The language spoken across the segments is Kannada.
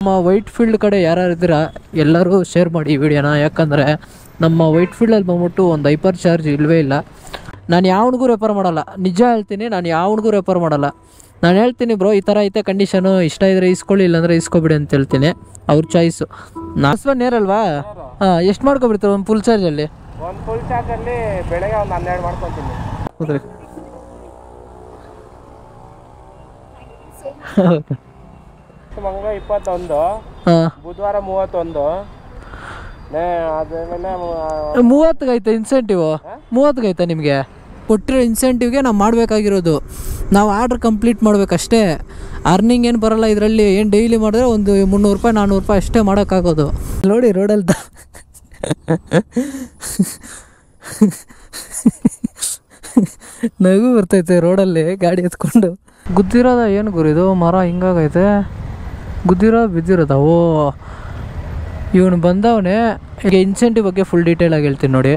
ನಮ್ಮ ವೈಟ್ ಫೀಲ್ಡ್ ಕಡೆ ಯಾರ್ಯಾರು ಇದ್ದೀರಾ ಎಲ್ಲರೂ ಶೇರ್ ಮಾಡಿ ಈ ವಿಡಿಯೋನ. ಯಾಕಂದರೆ ನಮ್ಮ ವೈಟ್ ಫೀಲ್ಡಲ್ಲಿ ಬಂದ್ಬಿಟ್ಟು ಒಂದು ಹೈಪರ್ ಚಾರ್ಜ್ ಇಲ್ಲವೇ ಇಲ್ಲ. ನಾನು ಯಾವನಿಗೂ ರೆಫರ್ ಮಾಡಲ್ಲ, ನಿಜ ಹೇಳ್ತೀನಿ, ನಾನು ಯಾವನಿಗೂ ರೆಫರ್ ಮಾಡಲ್ಲ. ನಾನು ಹೇಳ್ತೀನಿ ಬ್ರೋ ಈ ಥರ ಐತೆ ಕಂಡೀಷನು, ಇಷ್ಟ ಇದ್ದರೆ ಇಸ್ಕೊಳ್ಳಿ, ಇಲ್ಲಾಂದರೆ ಇಸ್ಕೊಬಿಡಿ ಅಂತ ಹೇಳ್ತೀನಿ. ಅವ್ರ ಚಾಯ್ಸು. ನಾಸ್ಬನ್ ನೇರಲ್ವಾ? ಹಾಂ, ಎಷ್ಟು ಮಾಡ್ಕೊಬಿಡ್ತೀರ ಒಂದು ಫುಲ್ ಚಾರ್ಜಲ್ಲಿ? ಒಂದು ಫುಲ್ ಚಾರ್ಜಲ್ಲಿ ಬೆಳಗ್ಗೆ ಒಂದು 12 ಮಾಡ್ಕೊತೀನಿ. ಹೌದ್ರಿ. ಮಂಗ 21, ಹಾಂ, ಬುಧವಾರ 31, ಅದಾದ್ಮೇಲೆ 30ಗೆ ಐತೆ ಇನ್ಸೆಂಟಿವ್. 30ಗೆ ಐತೆ ನಿಮಗೆ ಕೊಟ್ಟಿರೋ ಇನ್ಸೆಂಟಿವ್ಗೆ ನಾವು ಮಾಡಬೇಕಾಗಿರೋದು. ನಾವು ಆರ್ಡ್ರ್ ಕಂಪ್ಲೀಟ್ ಮಾಡಬೇಕಷ್ಟೇ. ಅರ್ನಿಂಗ್ ಏನು ಬರೋಲ್ಲ ಇದರಲ್ಲಿ. ಏನು ಡೈಲಿ ಮಾಡಿದ್ರೆ ಒಂದು 300 ರೂಪಾಯಿ 400 ರೂಪಾಯಿ ಅಷ್ಟೇ ಮಾಡೋಕ್ಕಾಗೋದು. ನೋಡಿ ರೋಡಲ್ಲಿ ನಗು ಬರ್ತೈತೆ ರೋಡಲ್ಲಿ ಗಾಡಿ ಎತ್ಕೊಂಡು. ಗುದ್ದಿರೋದ ಏನು ಗುರಿದು ಮರ ಹಿಂಗಾಗೈತೆ, ಗುದ್ದಿರೋದು ಬಿದ್ದಿರೋದ. ಓ ಇವನು ಬಂದವನೇ. ಈಗ ಇನ್ಸೆಂಟಿವ್ ಬಗ್ಗೆ ಫುಲ್ ಡೀಟೇಲಾಗಿ ಹೇಳ್ತೀನಿ ನೋಡಿ.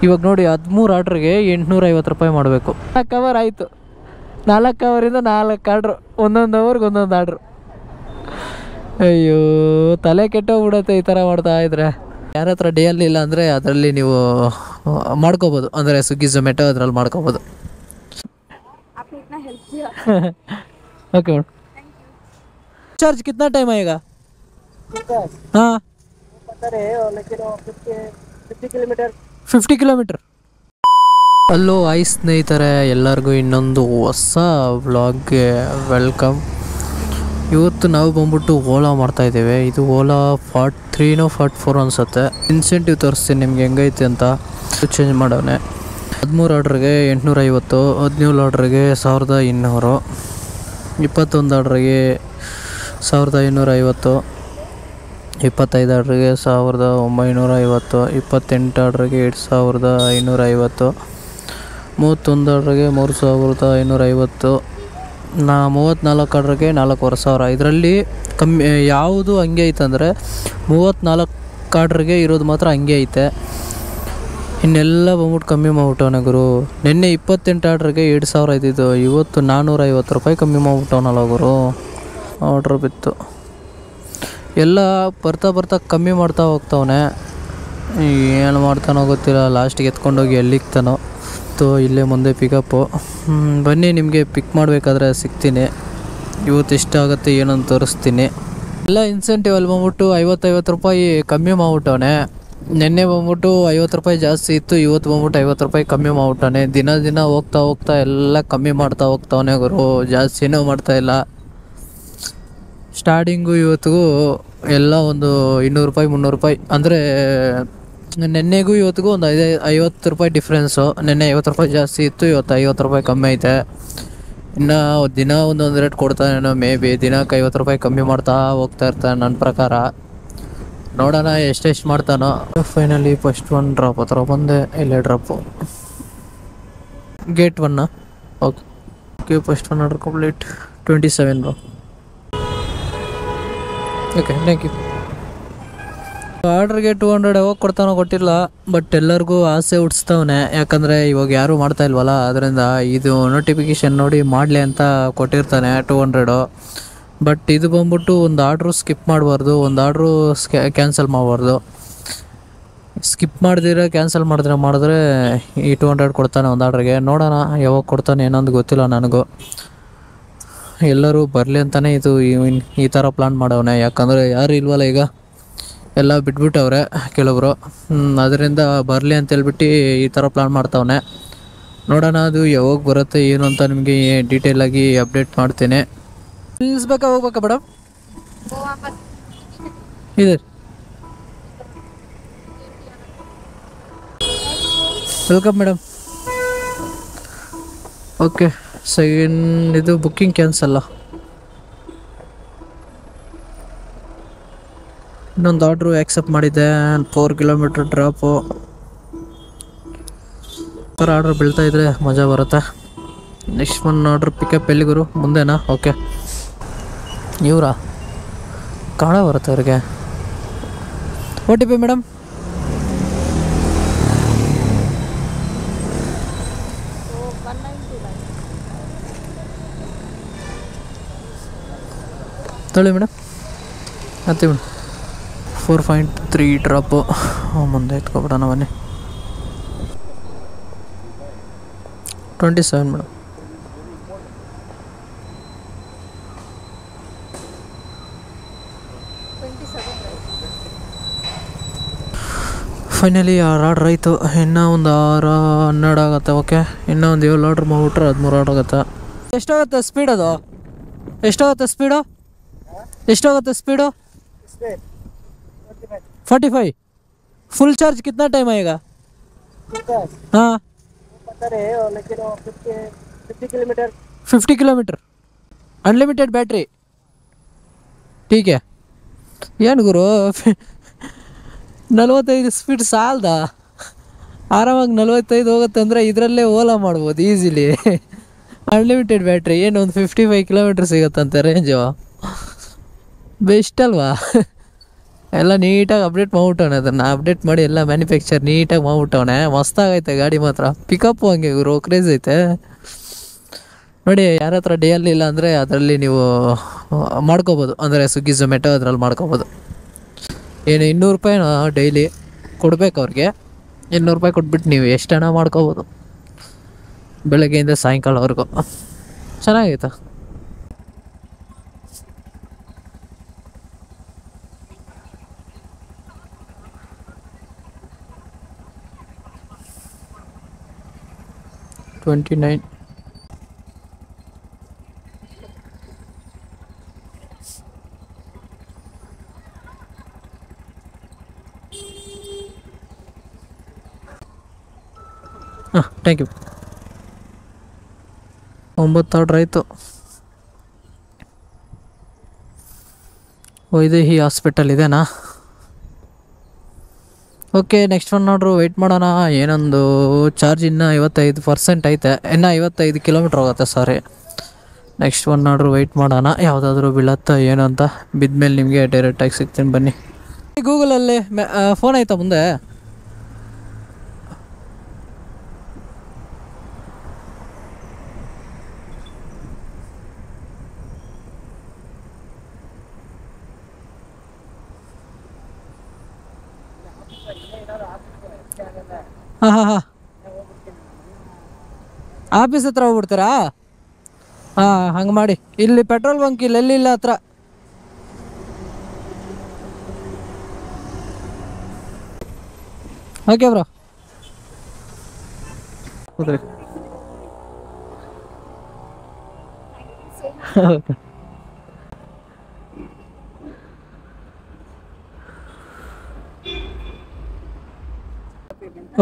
ಇವಾಗ ನೋಡಿ 13 ಆರ್ಡ್ರಿಗೆ 850 ರೂಪಾಯಿ ಮಾಡಬೇಕು. 4 ಅವರ್ ಆಯಿತು. 4 ಅವರಿಂದ 4 ಆರ್ಡ್ರು, ಒಂದೊಂದು ಅವರ್ಗೆ ಒಂದೊಂದು ಆರ್ಡ್ರು. ಅಯ್ಯೋ ತಲೆ ಕೆಟ್ಟೋಗ್ಬಿಡತ್ತೆ ಈ ಥರ ಮಾಡ್ತಾ ಇದ್ರೆ. ಯಾರ ಹತ್ರ ಡಿಯಲ್ಲಿ ಇಲ್ಲ ಅಂದರೆ ಅದರಲ್ಲಿ ನೀವು ಮಾಡ್ಕೋಬೋದು, ಅಂದರೆ ಸ್ವಿಗ್ಗಿ ಝೊಮ್ಯಾಟೊ ಅದರಲ್ಲಿ ಮಾಡ್ಕೋಬೋದು. Okay madam. ಚಾರ್ಜ್ ಕಿತ್ನಾ ಟೈಮ್ ಆएगा? हाँ 50 ಕಿಲೋಮೀಟರ್. ಹಲೋ ಹಾಯ್ ಸ್ನೇಹಿತರೆ, ಎಲ್ಲರಿಗೂ ಇನ್ನೊಂದು ಹೊಸ ವ್ಲಾಗ್ಗೆ ವೆಲ್ಕಮ್. ಇವತ್ತು ನಾವು ಬಂದ್ಬಿಟ್ಟು ಓಲಾ ಮಾಡ್ತಾಯಿದ್ದೇವೆ. ಇದು ಓಲಾ 43ನೋ 44 ಅನಿಸುತ್ತೆ. ಇನ್ಸೆಂಟಿವ್ ತೋರಿಸ್ತೀನಿ ನಿಮ್ಗೆ ಹೆಂಗೈತೆ ಅಂತ. ಚೇಂಜ್ ಮಾಡೋನೆ. 13 ಆರ್ಡ್ರಿಗೆ 850, 17 ಆರ್ಡ್ರಿಗೆ 1200, 21 ಆರ್ಡ್ರಿಗೆ 1550, 25 ಆರ್ಡ್ರಿಗೆ 1950, 28 ಆರ್ಡ್ರಿಗೆ 2550, 31 ಆರ್ಡ್ರಿಗೆ 3550, 34 ಆರ್ಡ್ರಿಗೆ 4500. ಇದರಲ್ಲಿ ಕಮ್ಮಿ ಯಾವುದು ಹಂಗೆ ಐತೆ ಅಂದರೆ 34 ಆರ್ಡ್ರಿಗೆ ಇರೋದು ಮಾತ್ರ ಹಂಗೆ ಐತೆ. ಇನ್ನೆಲ್ಲ ಬಂದ್ಬಿಟ್ಟು ಕಮ್ಮಿ ಮಾಡ್ಬಿಟ್ಟವನೆ ಗುರು. ನಿನ್ನೆ 28 ಆರ್ಡ್ರಿಗೆ 2000 ಇದ್ದಿದ್ದು, ಇವತ್ತು 450 ರೂಪಾಯಿ ಕಮ್ಮಿ ಮಾಡ್ಬಿಟ್ಟವನಲ್ಲ ಗುರು. ಆರ್ಡ್ರ್ ಬಿತ್ತು. ಎಲ್ಲ ಬರ್ತಾ ಕಮ್ಮಿ ಮಾಡ್ತಾ ಹೋಗ್ತವನೆ. ಏನು ಮಾಡ್ತಾನೋ ಗೊತ್ತಿಲ್ಲ. ಲಾಸ್ಟಿಗೆ ಎತ್ಕೊಂಡೋಗಿ ಎಲ್ಲಿಗ್ತಾನೋ. ಇಲ್ಲೇ ಮುಂದೆ ಪಿಕಪ್ಪು. ಬನ್ನಿ ನಿಮಗೆ ಪಿಕ್ ಮಾಡಬೇಕಾದ್ರೆ ಸಿಗ್ತೀನಿ. ಇವತ್ತು ಎಷ್ಟಾಗುತ್ತೆ ಏನಂತ ತೋರಿಸ್ತೀನಿ. ಎಲ್ಲ ಇನ್ಸೆಂಟಿವ್ ಅಲ್ಲಿ ಬಂದ್ಬಿಟ್ಟು 50 ರೂಪಾಯಿ ಕಮ್ಮಿ ಮಾಡ್ಬಿಟ್ಟವನೆ. ನಿನ್ನೆ ಬಂದ್ಬಿಟ್ಟು 50 ರೂಪಾಯಿ ಜಾಸ್ತಿ ಇತ್ತು, ಇವತ್ತು ಬಂದ್ಬಿಟ್ಟು 50 ರೂಪಾಯಿ ಕಮ್ಮಿ ಮಾಡ್ಬಿಟ್ಟವನೆ. ದಿನ ಹೋಗ್ತಾ ಎಲ್ಲ ಕಮ್ಮಿ ಮಾಡ್ತಾ ಹೋಗ್ತವನೆ ಗುರು. ಜಾಸ್ತಿನೂ ಮಾಡ್ತಾಯಿಲ್ಲ. ಸ್ಟಾರ್ಟಿಂಗು ಇವತ್ತಿಗೂ ಎಲ್ಲ ಒಂದು 200 ರೂಪಾಯಿ 300 ರೂಪಾಯಿ ಅಂದರೆ ನೆನ್ನೆಗೂ ಇವತ್ತಿಗೂ ಒಂದು 50 ರೂಪಾಯಿ ಡಿಫ್ರೆನ್ಸು. ನೆನ್ನೆ 50 ರೂಪಾಯಿ ಜಾಸ್ತಿ ಇತ್ತು, ಇವತ್ತು 50 ರೂಪಾಯಿ ಕಮ್ಮಿ ಐತೆ. ಇನ್ನು ದಿನ ಒಂದೊಂದು ರೇಟ್ ಕೊಡ್ತಾನೇನೋ, ಮೇ ಬಿ ದಿನಕ್ಕೆ 50 ರೂಪಾಯಿ ಕಮ್ಮಿ ಮಾಡ್ತಾ ಹೋಗ್ತಾ ಇರ್ತಾನೆ ನನ್ನ ಪ್ರಕಾರ. ನೋಡೋಣ ಎಷ್ಟೆಷ್ಟು ಮಾಡ್ತಾನೋ. ಫೈನಲಿ ಫಸ್ಟ್ 1 ಡ್ರಾಪ್ ಹತ್ರ ಬಂದೆ. ಇಲ್ಲೇ drop gate 1. Okay first 1 order complete. 27 bro. Okay thank you. ಆರ್ಡ್ರಿಗೆ 200 ಯಾವಾಗ ಕೊಡ್ತಾನೋ ಗೊತ್ತಿಲ್ಲ, ಬಟ್ ಎಲ್ಲರಿಗೂ ಆಸೆ ಹುಟ್ಟಿಸ್ತವನೆ. ಯಾಕಂದರೆ ಇವಾಗ ಯಾರೂ ಮಾಡ್ತಾ ಇಲ್ವಲ್ಲ, ಅದರಿಂದ ಇದು ನೋಟಿಫಿಕೇಷನ್ ನೋಡಿ ಮಾಡಲಿ ಅಂತ ಕೊಟ್ಟಿರ್ತಾನೆ 200. ಬಟ್ ಇದು ಬಂದ್ಬಿಟ್ಟು ಒಂದು ಆರ್ಡ್ರು ಸ್ಕಿಪ್ ಮಾಡಬಾರ್ದು, ಒಂದು ಆರ್ಡ್ರು ಕ್ಯಾನ್ಸಲ್ ಮಾಡಬಾರ್ದು. ಸ್ಕಿಪ್ ಮಾಡ್ದಿರ ಕ್ಯಾನ್ಸಲ್ ಮಾಡಿದ್ರೆ ಈ 200 ಕೊಡ್ತಾನೆ ಒಂದು ಆರ್ಡ್ರಿಗೆ. ನೋಡೋಣ ಯಾವಾಗ ಕೊಡ್ತಾನೆ ಏನೊಂದು ಗೊತ್ತಿಲ್ಲ ನನಗೂ. ಎಲ್ಲರೂ ಬರಲಿ ಅಂತಲೇ ಈ ಥರ ಪ್ಲಾನ್ ಮಾಡವನೆ. ಯಾಕಂದರೆ ಯಾರು ಇಲ್ವಲ್ಲ ಈಗ, ಎಲ್ಲ ಬಿಟ್ಬಿಟ್ಟವ್ರೆ ಕೆಲವರು. ಅದರಿಂದ ಬರಲಿ ಅಂತೇಳ್ಬಿಟ್ಟು ಈ ಥರ ಪ್ಲಾನ್ ಮಾಡ್ತಾವನೆ. ನೋಡೋಣ ಅದು ಯಾವಾಗ ಬರುತ್ತೆ ಏನು ಅಂತ ನಿಮಗೆ ಡೀಟೇಲಾಗಿ ಅಪ್ಡೇಟ್ ಮಾಡ್ತೀನಿ. ನಿಲ್ಲಿಸ್ಬೇಕಾ ಹೋಗ್ಬೇಕಾ ಮೇಡಮ್? ಇದೆ. Welcome madam. ಓಕೆ ಸೆಕೆಂಡ್ ಇದು ಬುಕ್ಕಿಂಗ್ ಕ್ಯಾನ್ಸಲ್ಲ. ಇನ್ನೊಂದು ಆರ್ಡ್ರು ಆ್ಯಕ್ಸೆಪ್ಟ್ ಮಾಡಿದ್ದೆ. 4 ಕಿಲೋಮೀಟ್ರ್ ಡ್ರಾಪು. ಥರ ಆರ್ಡ್ರ್ ಬೀಳ್ತಾ ಇದ್ರೆ ಮಜಾ ಬರುತ್ತೆ. ನೆಕ್ಸ್ಟ್ 1 ಆರ್ಡ್ರ್ ಪಿಕಪ್ ಎಲ್ಲಿಗುರು ಮುಂದೆನಾ? ಓಕೆ ಇವರಾ ಕಾಣ ಬರುತ್ತೆ ಅವ್ರಿಗೆ. OTP madam. ತೊಳಿ ಮೇಡಮ್. ಹತ್ತಿ ಬಿಡು 4.3 ಡ್ರಾಪು ಮುಂದೆ ಎತ್ಕೊಬಿಡೋಣ ಬನ್ನಿ 27 ಮೇಡಮ್ ಫೈನಲಿ 6 ಆರ್ಡ್ರ್ ಆಯಿತು ಇನ್ನೂ ಒಂದು 6-12 ಆಗುತ್ತೆ ಓಕೆ ಇನ್ನೂ ಒಂದು 7 ಆರ್ಡ್ರ್ ಮಾಡಿಬಿಟ್ರೆ 13 ಆರ್ಡ್ರ್ ಆಗುತ್ತೆ ಎಷ್ಟಾಗುತ್ತೆ ಸ್ಪೀಡ್ ಅದು ಎಷ್ಟಾಗುತ್ತೆ ಸ್ಪೀಡು ಎಷ್ಟಾಗುತ್ತೆ ಸ್ಪೀಡು 45 ಫುಲ್ ಚಾರ್ಜ್ कितना टाइम आएगा हाँ 50 किलोमीटर अनलिमिटेड बैटरी ठीक है ಏನು ಗುರು 45 ಸ್ಪೀಡ್ ಸಾಲದ ಆರಾಮಾಗಿ 45 ಹೋಗುತ್ತೆ ಅಂದರೆ ಇದರಲ್ಲೇ ಓಲಾ ಮಾಡ್ಬೋದು ಈಸಿಲಿ ಅನ್ಲಿಮಿಟೆಡ್ ಬ್ಯಾಟ್ರಿ ಏನು ಒಂದು 55 ಕಿಲೋಮೀಟ್ರ್ ಸಿಗುತ್ತಂತೆ ರೇಂಜು ಬೆಸ್ಟ್ ಅಲ್ವಾ ಎಲ್ಲ ನೀಟಾಗಿ ಅಪ್ಡೇಟ್ ಮಾಡ್ಬಿಟ್ಟವನೆ ಅದನ್ನು ಅಪ್ಡೇಟ್ ಮಾಡಿ ಎಲ್ಲ ಮ್ಯಾನುಫ್ಯಾಕ್ಚರ್ ನೀಟಾಗಿ ಮಾಡ್ಬಿಟ್ಟವನೆ ಮಸ್ತಾಗೈತೆ ಗಾಡಿ ಮಾತ್ರ ಪಿಕಪ್ಪು ಹಂಗೆ ಗುರು ಕ್ರೇಜ್ ಐತೆ ನೋಡಿ ಯಾರ ಹತ್ರ DL ಇಲ್ಲ ಅಂದರೆ ಅದರಲ್ಲಿ ನೀವು ಮಾಡ್ಕೋಬೋದು ಅಂದರೆ ಸ್ವಿಗ್ಗಿ ಝೊಮ್ಯಾಟೊ ಅದರಲ್ಲಿ ಮಾಡ್ಕೋಬೋದು ಏನು 200 ರೂಪಾಯಿನ ಡೈಲಿ ಕೊಡ್ಬೇಕು ಅವ್ರಿಗೆ 200 ರೂಪಾಯಿ ಕೊಟ್ಬಿಟ್ಟು ನೀವು ಎಷ್ಟು ಹಣ ಮಾಡ್ಕೋಬೋದು ಬೆಳಗ್ಗೆಯಿಂದ ಸಾಯಂಕಾಲವರೆಗೂ ಚೆನ್ನಾಗೈತೆ $29 ಹಾಂ ಥ್ಯಾಂಕ್ ಯು 9 ಆರ್ಡ್ರ್ ಆಯಿತು ವೈದೇಹಿ ಹಾಸ್ಪಿಟಲ್ ಇದೆನಾ okay next one order wait ಮಾಡೋಣ ಏನೊಂದು ಚಾರ್ಜ್ ಇನ್ನೂ 55% ಐತೆ ಇನ್ನೂ 55 ಕಿಲೋಮೀಟ್ರ್ ಹೋಗುತ್ತೆ sorry next one order wait ಮಾಡೋಣ ಯಾವುದಾದ್ರೂ ಬೀಳತ್ತಾ ಏನು ಅಂತ ಬಿದ್ಮೇಲೆ ನಿಮಗೆ ಡೈರೆಕ್ಟಾಗಿ ಸಿಗ್ತೀನಿ ಬನ್ನಿ ಗೂಗಲಲ್ಲಿ ಫೋನ್ ಆಯ್ತಾ ಮುಂದೆ ಹಾಂ ಹಾಂ ಹಾಂ ಆಫೀಸ್ ಹತ್ರ ಹೋಗ್ಬಿಡ್ತೀರಾ ಹಾಂ ಹಂಗೆ ಮಾಡಿ ಇಲ್ಲಿ ಪೆಟ್ರೋಲ್ ಬಂಕ್ ಇಲ್ಲಿ ಎಲ್ಲಿಲ್ಲ ಹತ್ರ ಓಕೆ ಬ್ರೋ ಕೂತ್ರಿ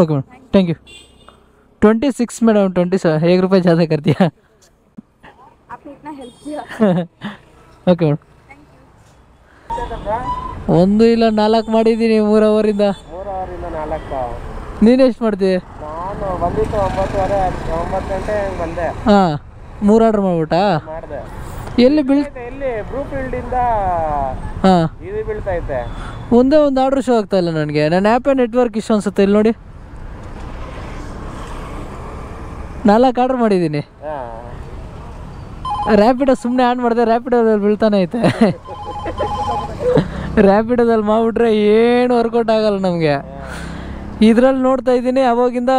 okay madam thank you 26 madam 27 1 रुपये ज़्यादा कर दिया आपने इतना हेल्प किया ಓಕೆ ಮೇಡಮ್ ಒಂದು ಇಲ್ಲ 4 ಮಾಡಿದ್ದೀನಿ 3 ಅವರಿಂದ 3 ಅವರಿಂದ 4 ನೀನು ಎಷ್ಟು ಮಾಡ್ತೀವಿ ನಾನು ಬಂದಿತ್ತು 9 ಗಂಟೆ ಬಂದೆ ಹಾಂ 3 ಆರ್ಡ್ರ್ ಮಾಡ್ಬಿಟ್ಟಾ ಮಾಡಿದೆ ಎಲ್ಲಿ ಎಲ್ಲಿ ಬ್ರೂ ಫೀಲ್ಡಿಂದ ಹಾಂ ಇದು ಬೀಳ್ತೈತೆ ಒಂದೇ ಒಂದು ಆರ್ಡ್ರ್ ಶೋ ಆಗ್ತಾ ಇಲ್ಲ ನನಗೆ ನನ್ನ ಆ್ಯಪೇ ನೆಟ್ವರ್ಕ್ ಇಶ್ಯೂ ಅನ್ಸುತ್ತೆ ಇಲ್ಲಿ ನೋಡಿ 4 ಆರ್ಡ್ರ್ ಮಾಡಿದ್ದೀನಿ ರ್ಯಾಪಿಡೋ ಸುಮ್ಮನೆ ಆನ್ ಮಾಡಿದೆ ರ್ಯಾಪಿಡೋದಲ್ಲಿ ಬೀಳ್ತಾನೆ ಐತೆ ರ್ಯಾಪಿಡೋದಲ್ಲಿ ಮಾಡಿಬಿಟ್ರೆ ಏನು ವರ್ಕೌಟ್ ಆಗಲ್ಲ ನಮಗೆ ಇದರಲ್ಲಿ ನೋಡ್ತಾ ಇದ್ದೀನಿ ಅವಾಗಿಂದ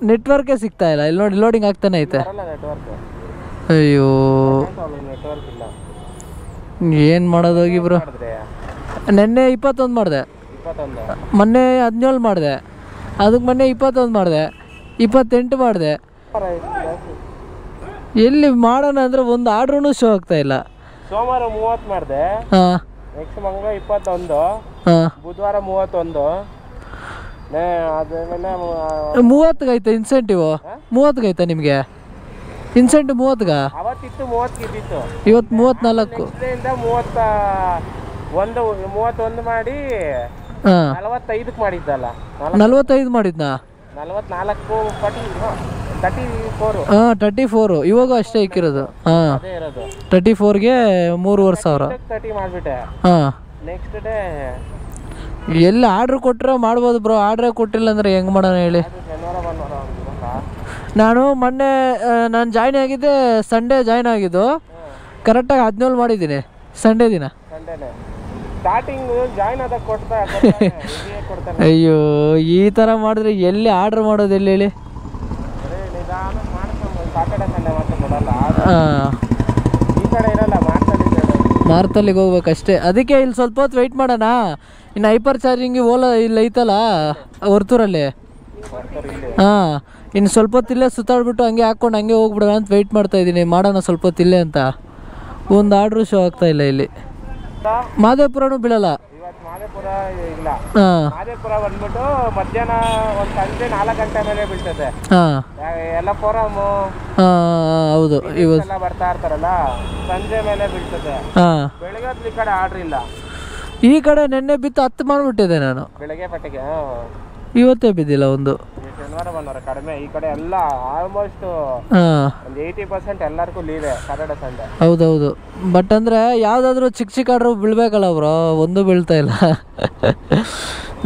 ನೆಟ್ವರ್ಕೇ ಸಿಗ್ತಾ ಇಲ್ಲ ಇಲ್ಲಿ ನೋಡಿ ಲೋಡಿಂಗ್ ಆಗ್ತಾನೆ ಐತೆ ಅಯ್ಯೋ ಏನು ಮಾಡೋದೋಗಿ ಬ್ರೋ ನೆನ್ನೆ 21 ಮಾಡಿದೆ ಮೊನ್ನೆ 17 ಮಾಡಿದೆ ಅದಕ್ಕೆ ಮೊನ್ನೆ 21 ಮಾಡಿದೆ 28 ಮಾಡಿದೆ ಎಲ್ಲಿ ಮಾಡೋಣ ಅಂದರೆ ಒಂದು ಆರ್ಡ್ರೂ ಶೋ ಆಗ್ತಾ ಇಲ್ಲ ಸೋಮವಾರ 30 ಮಾಡಿದೆ ಹಾಂ ನೆಕ್ಸ್ಟ್ ಮಂಗಳವಾರ 21 ಹಾಂ ಬುಧವಾರ 31 ಅದಾದ್ಮೇಲೆ 30 ಐತೆ ಇನ್ಸೆಂಟಿವ್ 30 ಐತೆ ನಿಮಗೆ ಇನ್ಸೆಂಟಿವ್ 30 ಅವತ್ತಿತ್ತು 30 ಇದ್ದಿತ್ತು ಇವತ್ತು 34 31 ಮಾಡಿ ಹಾಂ 45ಕ್ಕೆ ಮಾಡಿದ್ದಲ್ಲ 45 ಮಾಡಿದ್ನಾ 44 34 ಹಾಂ 34 ಇವಾಗ ಅಷ್ಟೇ ಇಕ್ಕಿರೋದು ಹಾಂ ಅದೇ ಇರೋದು 34ಗೆ 3,500 30 ಮಾಡಿಬಿಟ್ಟೆ ಹಾಂ ನೆಕ್ಸ್ಟ್ ಡೇ ಎಲ್ಲಿ ಆರ್ಡ್ರ್ ಕೊಟ್ಟರೆ ಮಾಡ್ಬೋದು ಬ್ರೋ ಆರ್ಡ್ರೇ ಕೊಟ್ಟಿಲ್ಲ ಅಂದರೆ ಹೆಂಗೆ ಮಾಡೋಣ ಹೇಳಿ ಶನಿವಾರ ಭಾನುವಾರ ನಾನು ಮೊನ್ನೆ ನಾನು ಜಾಯ್ನ್ ಆಗಿದ್ದೆ ಸಂಡೇ ಜಾಯ್ನ್ ಆಗಿದ್ದು ಕರೆಕ್ಟಾಗಿ 17 ಮಾಡಿದ್ದೀನಿ ಸಂಡೇ ದಿನ ಸಂಡೇನೆ ಸ್ಟಾರ್ಟಿಂಗ್ ಜಾಯ್ನ್ ಆದಾಗ ಕೊಡ್ತಾನೆ. ಅಯ್ಯೋ ಈ ಥರ ಮಾಡಿದ್ರೆ ಎಲ್ಲಿ ಆರ್ಡ್ರ್ ಮಾಡೋದು ಎಲ್ಲಿ ಹೇಳಿ? ನಿಧಾನ ಮಾಡ್ಕೊಂಡು ಸಾಟರ್ಡೆ ಸಂಡೇ ಮಾತ್ರ ಕೊಡಲ್ಲ. ಹಾಂ, ಈ ಕಡೆ ಇರಲ್ಲ, ಮಾರ್ತಲ್ಲಿಗೆ ಹೋಗ್ಬೇಕಷ್ಟೇ. ಅದಕ್ಕೆ ಇಲ್ಲಿ ಸ್ವಲ್ಪ ಹೊತ್ತು ವೆಯ್ಟ್ ಮಾಡೋಣ. ಇನ್ನು ಹೈಪರ್ ಚಾರ್ಜಿಂಗ್ ಓಲಾ ಇಲ್ಲಿ ಐತಲ್ಲ ವರ್ತೂರಲ್ಲಿ. ಹಾಂ, ಇನ್ನು ಸ್ವಲ್ಪ ಹೊತ್ತು ಇಲ್ಲೇ ಸುತ್ತಾಡ್ಬಿಟ್ಟು ಹಂಗೆ ಹಾಕ್ಕೊಂಡು ಹಂಗೆ ಹೋಗ್ಬಿಡೋಣ ಅಂತ ವೆಯ್ಟ್ ಮಾಡ್ತಾಯಿದ್ದೀನಿ. ಮಾಡೋಣ ಸ್ವಲ್ಪ ಹೊತ್ತು ಇಲ್ಲೇ ಅಂತ. ಒಂದು ಆರ್ಡ್ರು ಶೋ ಆಗ್ತಾಯಿಲ್ಲ ಇಲ್ಲಿ. ಮಾದೇಪುರನೂ ಬೀಳಲ್ಲ ಇವತ್ತು. ಮಾದೇಪುರ ಇಲ್ಲ. ಹಾಂ, ಮಾದೇಪುರ ಬಂದ್ಬಿಟ್ಟು ಮಧ್ಯಾಹ್ನ ಒಂದು ಸಂಜೆ 4 ಗಂಟೆ ಮೇಲೆ ಬೀಳ್ತದೆ. ಹಾಂ ಎಲ್ಲ ಫೋರಮ್ಮು ಹೌದು, ಇವತ್ತೆಲ್ಲ ಬರ್ತಾ ಇರ್ತಾರಲ್ಲ, ಸಂಜೆ ಮೇಲೆ ಬೀಳ್ತದೆ. ಹಾಂ, ಬೆಳಗ್ಗೆ ಹೊತ್ತು ಈ ಕಡೆ ಆರ್ಡ್ರ್ ಇಲ್ಲ. ಈ ಕಡೆ ನೆನ್ನೆ ಬಿತ್ತು 10 ಮಾಡಿಬಿಟ್ಟಿದ್ದೆ ನಾನು. ಬೆಳಗ್ಗೆ ಪಟ್ಟಿಗೆ ಇವತ್ತೇ ಬಿದ್ದಿಲ್ಲ ಒಂದು. ಶನಿವಾರ ಬಂದವ್ರೆ ಕಡಿಮೆ. ಈ ಕಡೆ ಎಲ್ಲ ಆಲ್ಮೋಸ್ಟ್ ಹಾಂ, ಒಂದು 80% ಎಲ್ಲರಿಗೂ ಲೀವೇ ಸಾಟರ್ಡೆ ಸಂಡೇ. ಹೌದೌದು. ಬಟ್ ಅಂದರೆ ಯಾವುದಾದ್ರೂ ಚಿಕ್ಕ ಚಿಕ್ಕ ಆರ್ಡ್ರು ಬೀಳ್ಬೇಕಲ್ಲ ಬ್ರೋ, ಒಂದು ಬೀಳ್ತಾ ಇಲ್ಲ.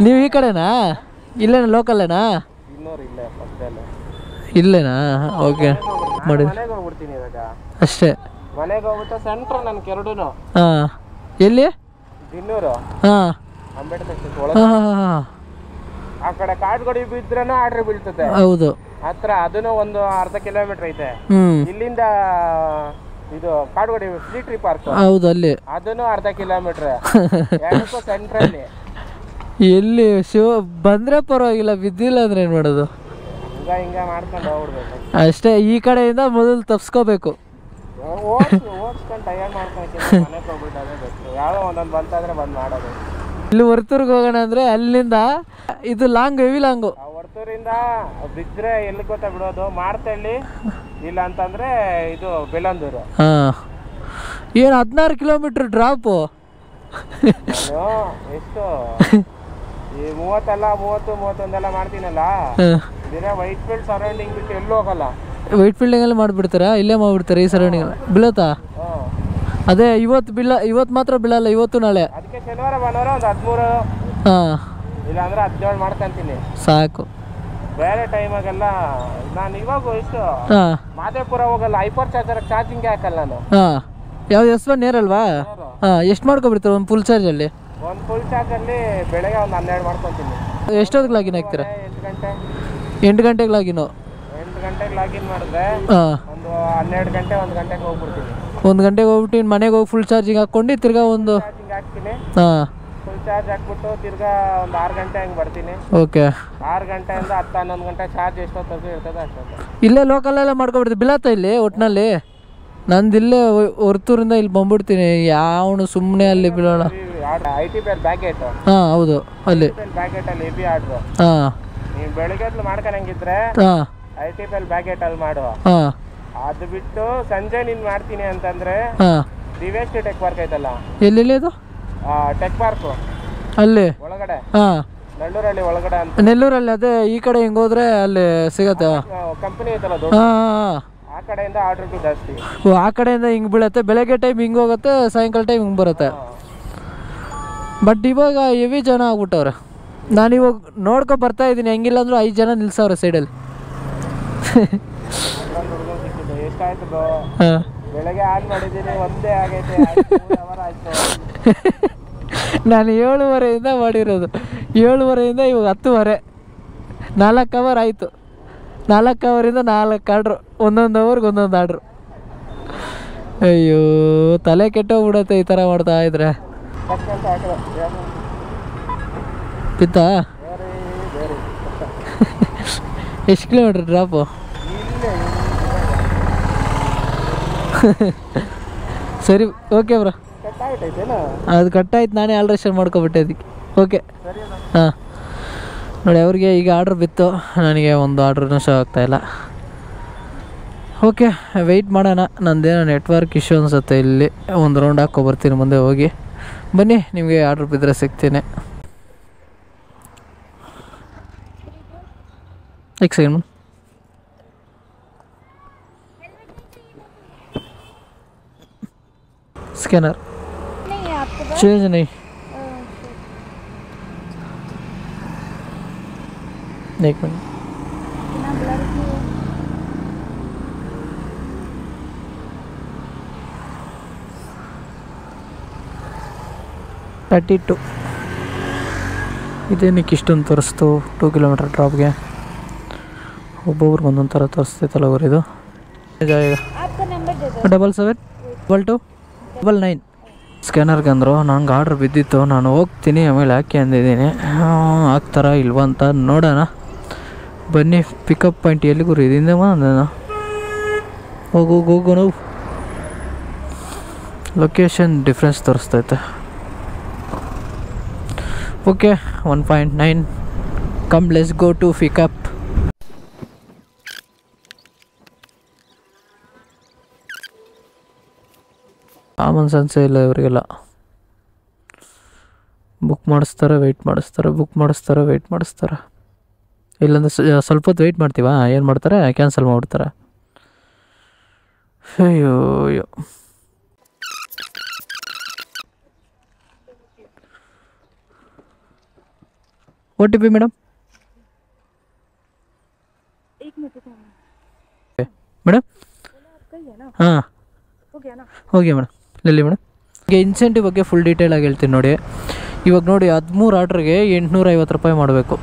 ನೀವು ಈ ಕಡೆನಾ? ಇಲ್ಲೇನಾ ಲೋಕಲ್ಲೇನಾ? ಇನ್ನೂರು ಇಲ್ಲೇ ಫಸ್ಟಲ್ಲಿ ಇಲ್ಲೇನಾ? ಓಕೆ ಮಾಡಿ ಮನೆಗೆ ಹೋಗ್ಬಿಡ್ತೀನಿ ಇವಾಗ ಅಷ್ಟೇ. ಮನೆಗೆ ಹೋಗ್ಬಿಟ್ಟು ಸೆಂಟ್ರ್ ನನ್ಗೆ ಎರಡೂ. ಹಾಂ, ಎಲ್ಲಿ? ಇನ್ನೂರು ಹಾಂ, ಅಂಬೇಡ್ಕರ್ ಹಾಂ ಒಳಗೆ. ಹಾಂ ಹಾಂ, ಆ ಕಡೆ ಕಾಡ್ಗೋಡಿ ಬಿದ್ರೇನೂ ಆರ್ಡ್ರ್ ಬೀಳ್ತದೆ. ಹೌದು. ಹತ್ರ ಅದನ್ನು ಒಂದು ಅರ್ಧ ಕಿಲೋಮೀಟರ್ ಐತೆ ಇಲ್ಲಿಂದ. ಇದು ಕಾಡ್ಗೋಡಿ ಫ್ಲೀಟ್ರಿ ಪಾರ್ಕ್, ಹೌದು, ಅಲ್ಲಿ ಅದನ್ನು ಅರ್ಧ ಕಿಲೋಮೀಟರ್. ಎರಡಕ್ಕೂ ಸೆಂಟ್ರಲ್ಲಿ. ಎಲ್ಲಿ ಶಿವ ಬಂದರೆ ಪರವಾಗಿಲ್ಲ, ಬಿದ್ದಿಲ್ಲ ಅಂದ್ರೆ ಏನು ಮಾಡೋದು? ಹಿಂಗ ಮಾಡ್ಕೊಂಡು ಹೋಗ್ಬಿಡ್ಬೇಕು ಅಷ್ಟೇ. ಈ ಕಡೆಯಿಂದ ಮೊದಲು ತಪ್ಸ್ಕೋಬೇಕು. ಓಡಿಸ್ಕೊಂಡು ಟೈರ್ ಮಾಡ್ಕೊಂಡು ಮನೆಗೆ ಹೋಗ್ಬಿಟ್ಟು ಅದೇ ಬೇಕು. ಯಾವುದೋ ಒಂದೊಂದು ಬಂತಾದ್ರೆ ಬಂದು ಮಾಡೋದು. ಇಲ್ಲಿ ವರ್ತೂರ್ಗೆ ಹೋಗೋಣ ಅಂದರೆ ಅಲ್ಲಿಂದ ಇದು ಲಾಂಗ್, ಹೆವಿ ಲಾಂಗು. ವರ್ತೂರಿಂದ ಬಿದ್ದರೆ ಎಲ್ಲಿ ಗೊತ್ತಾ ಬಿಡೋದು? ಮಾರ್ತಳ್ಳಿ, ಇಲ್ಲ ಅಂತಂದರೆ ಇದು ಬೆಳ್ಳಂದೂರು. ಹಾಂ, ಏನು 16 ಕಿಲೋಮೀಟ್ರ್ ಡ್ರಾಪು. ಎಷ್ಟು ಈ 30-31 ಮಾಡ್ತೀನಲ್ಲ, ದಿನ ವೈಟ್ ಫೀಲ್ಡ್ ಸರೌಂಡಿಂಗ್ ಬಿಟ್ಟು ಎಲ್ಲೂ ಹೋಗಲ್ಲ. ವೈಟ್ ಫೀಲ್ಡಿಂಗಲ್ಲಿ ಮಾಡಿಬಿಡ್ತಾರಾ? ಇಲ್ಲೇ ಮಾಡಿಬಿಡ್ತಾರೆ ಈ ಸರೌಂಡಿಂಗಲ್ಲಿ. ಬೀಳತ್ತಾ? ಅದೇ ಇವತ್ತು ಮಾತ್ರ ಬೀಳಲ್ಲ, ಇವತ್ತು ನಾಳೆ. ಅದಕ್ಕೆ ಶನಿವಾರ ಭಾನುವಾರ ಒಂದು 13, ಹಾಂ, ಇಲ್ಲ ಅಂದ್ರೆ 17 ಮಾಡ್ಕೊಂತೀನಿ ಸಾಕು. ಬೇರೆ ಟೈಮಾಗೆಲ್ಲ ನಾನು ಇವಾಗ ಎಷ್ಟು ಹಾಂ, ಮಾದೇಪುರ ಹೋಗಲ್ಲ. ಹೈಪರ್ ಚಾರ್ಜಿಂಗ್ ಹಾಕಲ್ಲ ನಾನು. ಹಾಂ, ಯಾವ್ದು S1 ನೇರಲ್ವಾ? ಹಾಂ, ಎಷ್ಟು ಮಾಡ್ಕೊಬಿಡ್ತಾರೆ ಒಂದು ಫುಲ್ ಚಾರ್ಜಲ್ಲಿ? ಒಂದು ಫುಲ್ ಚಾರ್ಜಲ್ಲಿ ಬೆಳಗ್ಗೆ ಒಂದು 12 ಮಾಡ್ಕೊತೀನಿ. ಎಷ್ಟೊತ್ತಿಗೆ ಲಾಗಿನ್ ಆಗ್ತೀರಾ? 8 ಗಂಟೆ. 8 ಗಂಟೆಗೆ ಲಾಗಿನು? 8 ಗಂಟೆಗೆ ಲಾಗಿನ್ ಮಾಡಿದ್ರೆ ಹಾಂ, ಒಂದು 12 ಗಂಟೆ 1 ಗಂಟೆಗೆ ಹೋಗ್ಬಿಡ್ತೀನಿ. 1 ಗಂಟೆಗೆ ಹೋಗ್ಬಿಟ್ಟು ಇನ್ನು ಮನೆಗೆ ಹೋಗಿ ಫುಲ್ ಚಾರ್ಜಿಂಗ್ ಹಾಕ್ಕೊಂಡು ತಿರ್ಗಾ ಒಂದು ಚಾರ್ಜಿಂಗ್ ಹಾಕ್ತೀನಿ. ಹಾಂ, ಫುಲ್ ಚಾರ್ಜ್ ಹಾಕ್ಬಿಟ್ಟು ತಿರ್ಗಾ ಒಂದು 6 ಗಂಟೆ ಹಂಗೆ ಬರ್ತೀನಿ. ಓಕೆ. 6 ಗಂಟೆಯಿಂದ 10-11 ಗಂಟೆ ಚಾರ್ಜ್ ಎಷ್ಟೊತ್ತು ಇರ್ತದೆ ಅಷ್ಟೊತ್ತು. ಇಲ್ಲೇ ಲೋಕಲೆಲ್ಲ ಮಾಡ್ಕೊಬಿಡ್ತೀವಿ. ಬಿಳತ್ತ ಇಲ್ಲಿ ಒಟ್ಟಿನಲ್ಲಿ? ನಂದು ಇಲ್ಲೇ ವರ್ತೂರಿಂದ ಇಲ್ಲಿ ಬಂದ್ಬಿಡ್ತೀನಿ. ಯಾವನು ಸುಮ್ಮನೆ ಅಲ್ಲಿ ಬೀಳೋಣ. IT peer ಬ್ಯಾಗೇಟ್. ಹಾಂ, ಹೌದು, ಅಲ್ಲಿ ಬ್ಯಾಗೇಟಲ್ಲಿ ಹೆವಿ ಆರ್ಡ್ರು. ಹಾಂ, ನೀವು ಬೆಳಿಗ್ಗೆ ಹೊತ್ತು ಮಾಡ್ಕೊಂಡಂಗಿದ್ರೆ ಹಾಂ, IT ಪೇರ್ ಬ್ಯಾಗೇಟಲ್ಲಿ ಮಾಡು. ಹಾಂ, ಅದು ಬಿಟ್ಟು ಸಂಜೆ ನೀನು ಮಾಡ್ತೀನಿ ಅಂತಂದರೆ ಹಾಂ, ದಿವೇಶ್ ಟೆಕ್ ಪಾರ್ಕ್ ಐತಲ್ಲ, ಎಲ್ಲೆಲ್ಲಿ ಅದು? ಟೆಕ್ ಪಾರ್ಕು ಅಲ್ಲಿ ಒಳಗಡೆ, ಹಾಂ, ನಳ್ಳೂರಲ್ಲಿ ಒಳಗಡೆ ಅಂತ. ನೆಲ್ಲೂರಲ್ಲಿ. ಅದೇ ಈ ಕಡೆ ಹಿಂಗೆ ಹೋದ್ರೆ ಅಲ್ಲಿ ಸಿಗತ್ತೆ. ಕಂಪನಿ ಐತಲ್ಲ ದೊಡ್ಡ, ಹಾಂ ಹಾಂ, ಆ ಕಡೆಯಿಂದ ಆರ್ಡ್ರು ಜಾಸ್ತಿ. ಓ, ಆ ಕಡೆಯಿಂದ ಹಿಂಗೆ ಬೀಳತ್ತೆ. ಬೆಳಗ್ಗೆ ಟೈಮ್ ಹಿಂಗೆ ಹೋಗುತ್ತೆ, ಸಾಯಂಕಾಲ ಟೈಮ್ ಹಿಂಗೆ ಬರುತ್ತೆ. ಬಟ್ ಇವಾಗ ಹೆವಿ ಜನ ಆಗ್ಬಿಟ್ಟವ್ರೆ. ನಾನಿವಾಗ ನೋಡ್ಕೊ ಬರ್ತಾ ಇದ್ದೀನಿ. ಹೆಂಗಿಲ್ಲ ಅಂದರೂ 5 ಜನ ನಿಲ್ಸವ್ರೆ ಸೈಡಲ್ಲಿ. ಹುಡುಗರು ಸಿಕ್ಕಿದ್ದು ಎಷ್ಟಾಯ್ತು? ಹಾಂ, ಬೆಳಗ್ಗೆ ಆನ್ ಮಾಡಿದ್ದೀನಿ, ಒಂದೇ ಆಗೈತೆ. 3 ಅವರ್ ಆಯಿತು. ನಾನು 7:30 ಮಾಡಿರೋದು. 7:30 ಇವಾಗ 10:30, 4 ಅವರ್ ಆಯಿತು. 4 ಅವರಿಂದ 4 ಆರ್ಡ್ರು, ಒಂದೊಂದು ಅವರ್ಗೆ ಒಂದೊಂದು ಆರ್ಡ್ರು. ಅಯ್ಯೋ, ತಲೆ ಕೆಟ್ಟೋಗ್ಬಿಡತ್ತೆ ಈ ಥರ ಮಾಡ್ತಾ ಇದ್ರೆ. ಅಂತ ಹಾಕಿದೆ ಪಿತ್ತ. ಎಷ್ಟು ಕಿಲೋಮೀಟ್ರ್ ಡ್ರಾಪು? ಸರಿ, ಓಕೆ ಬ್ರೋ. ಅದು ಕಟ್ಟಾಯ್ತು, ನಾನೇ ಆಲ್ಟ್ರೇಷನ್ ಮಾಡ್ಕೊಬಿಟ್ಟೆ ಅದಕ್ಕೆ. ಓಕೆ, ಹಾಂ. ನೋಡಿ, ಅವ್ರಿಗೆ ಈಗ ಆರ್ಡ್ರ್ ಬಿತ್ತು, ನನಗೆ ಒಂದು ಆರ್ಡ್ರೂ ಶೋ ಆಗ್ತಾಯಿಲ್ಲ. ಓಕೆ, ವೆಯ್ಟ್ ಮಾಡೋಣ. ನಂದೇನೋ ನೆಟ್ವರ್ಕ್ ಇಶ್ಯೂ ಅನಿಸುತ್ತೆ. ಇಲ್ಲಿ ಒಂದು ರೌಂಡ್ ಹಾಕ್ಕೊಬರ್ತೀನಿ ಮುಂದೆ ಹೋಗಿ. ಬನ್ನಿ, ನಿಮಗೆ ಆರ್ಡ್ರ್ ಬಿದ್ದರೆ ಸಿಗ್ತೀನಿ. एक सेकंड, स्कैनर नहीं है आपके पास? चेंज नहीं, एक मिनट. इतना ब्लर क्यों है? 32. ಇದೇನಕ್ಕೆ ಇಷ್ಟೊಂದು ತೋರಿಸ್ತು 2 ಕಿಲೋಮೀಟರ್ ಡ್ರಾಪ್ಗೆ? ಒಬ್ಬೊಬ್ರಿಗೆ ಒಂದೊಂದು ಥರ ತೋರಿಸ್ತೈತಲ್ಲ ಅವ್ರು ಇದು. आपका नंबर दे दो. 772299. ಸ್ಕ್ಯಾನರ್ಗೆ ಅಂದರು. ನಂಗೆ ಆರ್ಡ್ರ್ ಬಿದ್ದಿತ್ತು, ನಾನು ಹೋಗ್ತೀನಿ ಆಮೇಲೆ ಹಾಕಿ ಅಂದಿದ್ದೀನಿ. ಹಾಕ್ತಾರ ಇಲ್ವ ಅಂತ ನೋಡೋಣ ಬನ್ನಿ. ಪಿಕಪ್ ಪಾಯಿಂಟ್ ಎಲ್ಲಿಗೂ ಇದರಿಂದ ನಾನು ಹೋಗು ನಾವು. ಲೊಕೇಶನ್ ಡಿಫ್ರೆನ್ಸ್ ತೋರಿಸ್ತೈತೆ. Okay 1.9. Come let's go to pickup. Common ಸೆನ್ಸೇ ಇಲ್ಲ ಇವರಿಗೆಲ್ಲ. ಬುಕ್ ಮಾಡಿಸ್ತಾರೆ, ವೆಯ್ಟ್ ಮಾಡಿಸ್ತಾರೆ, ಬುಕ್ ಮಾಡಿಸ್ತಾರೆ, ವೆಯ್ಟ್ ಮಾಡಿಸ್ತಾರೆ. ಇಲ್ಲಾಂದ್ರೆ ಸ್ವಲ್ಪ ಹೊತ್ತು ವೆಯ್ಟ್ ಮಾಡ್ತೀವಾ, ಏನು ಮಾಡ್ತಾರೆ, ಕ್ಯಾನ್ಸಲ್ ಮಾಡಿಬಿಡ್ತಾರೆ. ಅಯ್ಯೋ ಅಯ್ಯೋ. OTP madam. ಮೇಡಮ್ ಹಾಂ ಹೋಗಿ ಮೇಡಮ್. ಇಲ್ಲಿ ಮೇಡಮ್ ಈಗ ಇನ್ಸೆಂಟಿವ್ ಬಗ್ಗೆ ಫುಲ್ ಡೀಟೇಲಾಗಿ ಹೇಳ್ತೀನಿ ನೋಡಿ. ಇವಾಗ ನೋಡಿ 13 ಆರ್ಡ್ರಿಗೆ 850 ರೂಪಾಯಿ ಮಾಡಬೇಕು.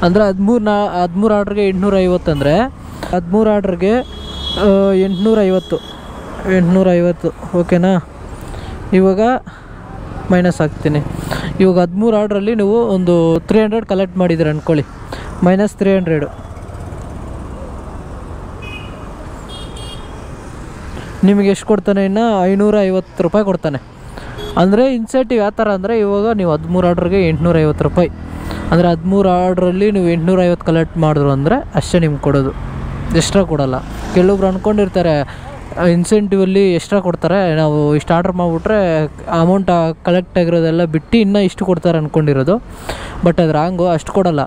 ಅಂದರೆ 13 ಆರ್ಡ್ರಿಗೆ 850 ಅಂದರೆ 13 ಆರ್ಡ್ರಿಗೆ 850 ಓಕೆನಾ. ಇವಾಗ ಮೈನಸ್ ಹಾಕ್ತೀನಿ. ಇವಾಗ 13 ಆರ್ಡ್ರಲ್ಲಿ ನೀವು ಒಂದು 300 ಕಲೆಕ್ಟ್ ಮಾಡಿದ್ದೀರ ಅಂದ್ಕೊಳ್ಳಿ, ಮೈನಸ್ 300. ನಿಮಗೆ ಎಷ್ಟು ಕೊಡ್ತಾನೆ? ಇನ್ನು 550 ರೂಪಾಯಿ ಕೊಡ್ತಾನೆ. ಅಂದರೆ ಇನ್ಸೆಂಟಿವ್ ಯಾವ ಥರ ಅಂದರೆ, ಇವಾಗ ನೀವು 13 ಆರ್ಡ್ರಿಗೆ 850 ರೂಪಾಯಿ ಅಂದರೆ 13 ಆರ್ಡ್ರಲ್ಲಿ ನೀವು 850 ಕಲೆಕ್ಟ್ ಮಾಡಿದ್ರು ಅಂದರೆ ಅಷ್ಟೇ ನಿಮ್ಗೆ ಕೊಡೋದು, ಎಕ್ಸ್ಟ್ರಾ ಕೊಡೋಲ್ಲ. ಕೆಲವೊಬ್ರು ಅಂದ್ಕೊಂಡಿರ್ತಾರೆ ಇನ್ಸೆಂಟಿವಲ್ಲಿ ಎಕ್ಸ್ಟ್ರಾ ಕೊಡ್ತಾರೆ, ನಾವು ಇಷ್ಟು ಆರ್ಡ್ರ್ ಮಾಡಿಬಿಟ್ರೆ ಅಮೌಂಟ್ ಕಲೆಕ್ಟ್ ಆಗಿರೋದೆಲ್ಲ ಬಿಟ್ಟು ಇನ್ನೂ ಇಷ್ಟು ಕೊಡ್ತಾರೆ ಅಂದ್ಕೊಂಡಿರೋದು. ಬಟ್ ಅದು ರಾಂಗು, ಅಷ್ಟು ಕೊಡೋಲ್ಲ.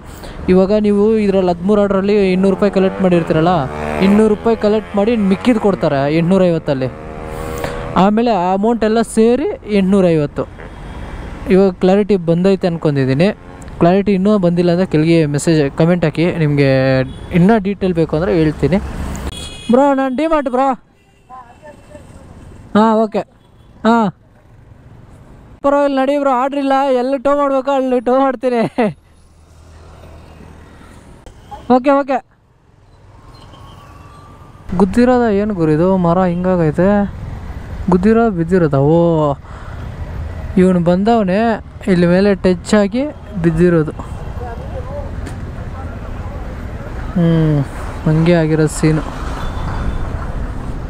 ಇವಾಗ ನೀವು ಇದರಲ್ಲಿ 13 ಆರ್ಡ್ರಲ್ಲಿ 200 ರೂಪಾಯಿ ಕಲೆಕ್ಟ್ ಮಾಡಿರ್ತೀರಲ್ಲ, 200 ರೂಪಾಯಿ ಕಲೆಕ್ಟ್ ಮಾಡಿ ಮಿಕ್ಕಿದ್ದು ಕೊಡ್ತಾರೆ 850ಅಲ್ಲಿ. ಆಮೇಲೆ ಆ ಅಮೌಂಟ್ ಎಲ್ಲ ಸೇರಿ 850. ಇವಾಗ ಕ್ಲಾರಿಟಿ ಬಂದೈತೆ ಅಂದ್ಕೊಂಡಿದ್ದೀನಿ. ಕ್ಲಾರಿಟಿ ಇನ್ನೂ ಬಂದಿಲ್ಲ ಅಂದರೆ ಕೆಳಗೆ ಮೆಸೇಜ್ ಕಮೆಂಟ್ ಹಾಕಿ, ನಿಮಗೆ ಇನ್ನೂ ಡೀಟೇಲ್ ಬೇಕು ಅಂದರೆ ಹೇಳ್ತೀನಿ. ಬ್ರೋ ನಾನು ಡಿಮಾರ್ಟ್ ಬ್ರೋ. ಹಾಂ ಓಕೆ. ಹಾಂ ಪರವಾಗಿಲ್ಲ ನಡಿ ಬ್ರೋ. ಆರ್ಡ್ರ್ ಇಲ್ಲ, ಎಲ್ಲಿ ಟೋ ಮಾಡಬೇಕು ಅಲ್ಲಿ ಟೋ ಮಾಡ್ತೀನಿ. Okay okay. ಗುದ್ದಿರೋದ ಏನು ಗುರಿದು ಮರ ಹಿಂಗಾಗೈತೆ? ಗುದ್ದಿರೋದು ಬಿದ್ದಿರೋದ? ಓ ಇವನು ಬಂದವನೇ ಇಲ್ಲಿ ಮೇಲೆ ಟಚ್ ಆಗಿ ಬಿದ್ದಿರೋದು. ಹಂಗೆ ಆಗಿರೋದು ಸೀನು.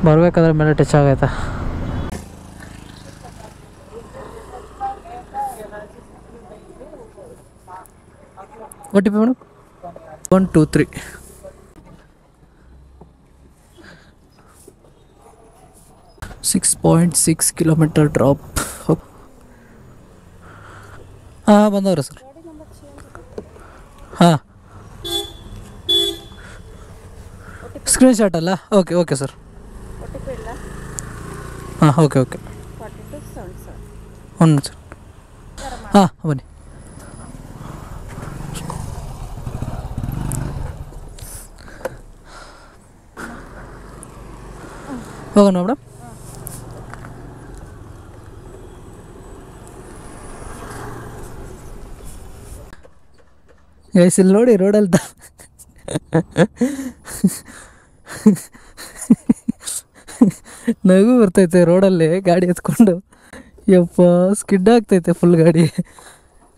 ಬರಬೇಕಾದ್ರೆ ಮೇಲೆ ಟಚ್ ಆಗೈತೆ. OTP madam 123. 6.6 kilometre drop. ಹಾಂ ಬಂದವ್ರೆ ಸರ್. ಹಾಂ ಸ್ಕ್ರೀನ್ಶಾಟ್ ಅಲ್ಲ? Okay okay sir. ಹಾಂ ಓಕೆ ಓಕೆ. ಒಂದು ಸರ್. ಹಾಂ ಬನ್ನಿ. ಹೋಗೋಣ ಮೇಡಮ್. ಗೈಸ್ ಇಲ್ಲಿ ನೋಡಿ ರೋಡಲ್ಲಿ ನಗು ಬರ್ತೈತೆ ರೋಡಲ್ಲಿ ಗಾಡಿ ಎತ್ಕೊಂಡು. ಯಪ್ಪ ಸ್ಕಿಡ್ ಆಗ್ತೈತೆ ಫುಲ್ ಗಾಡಿ.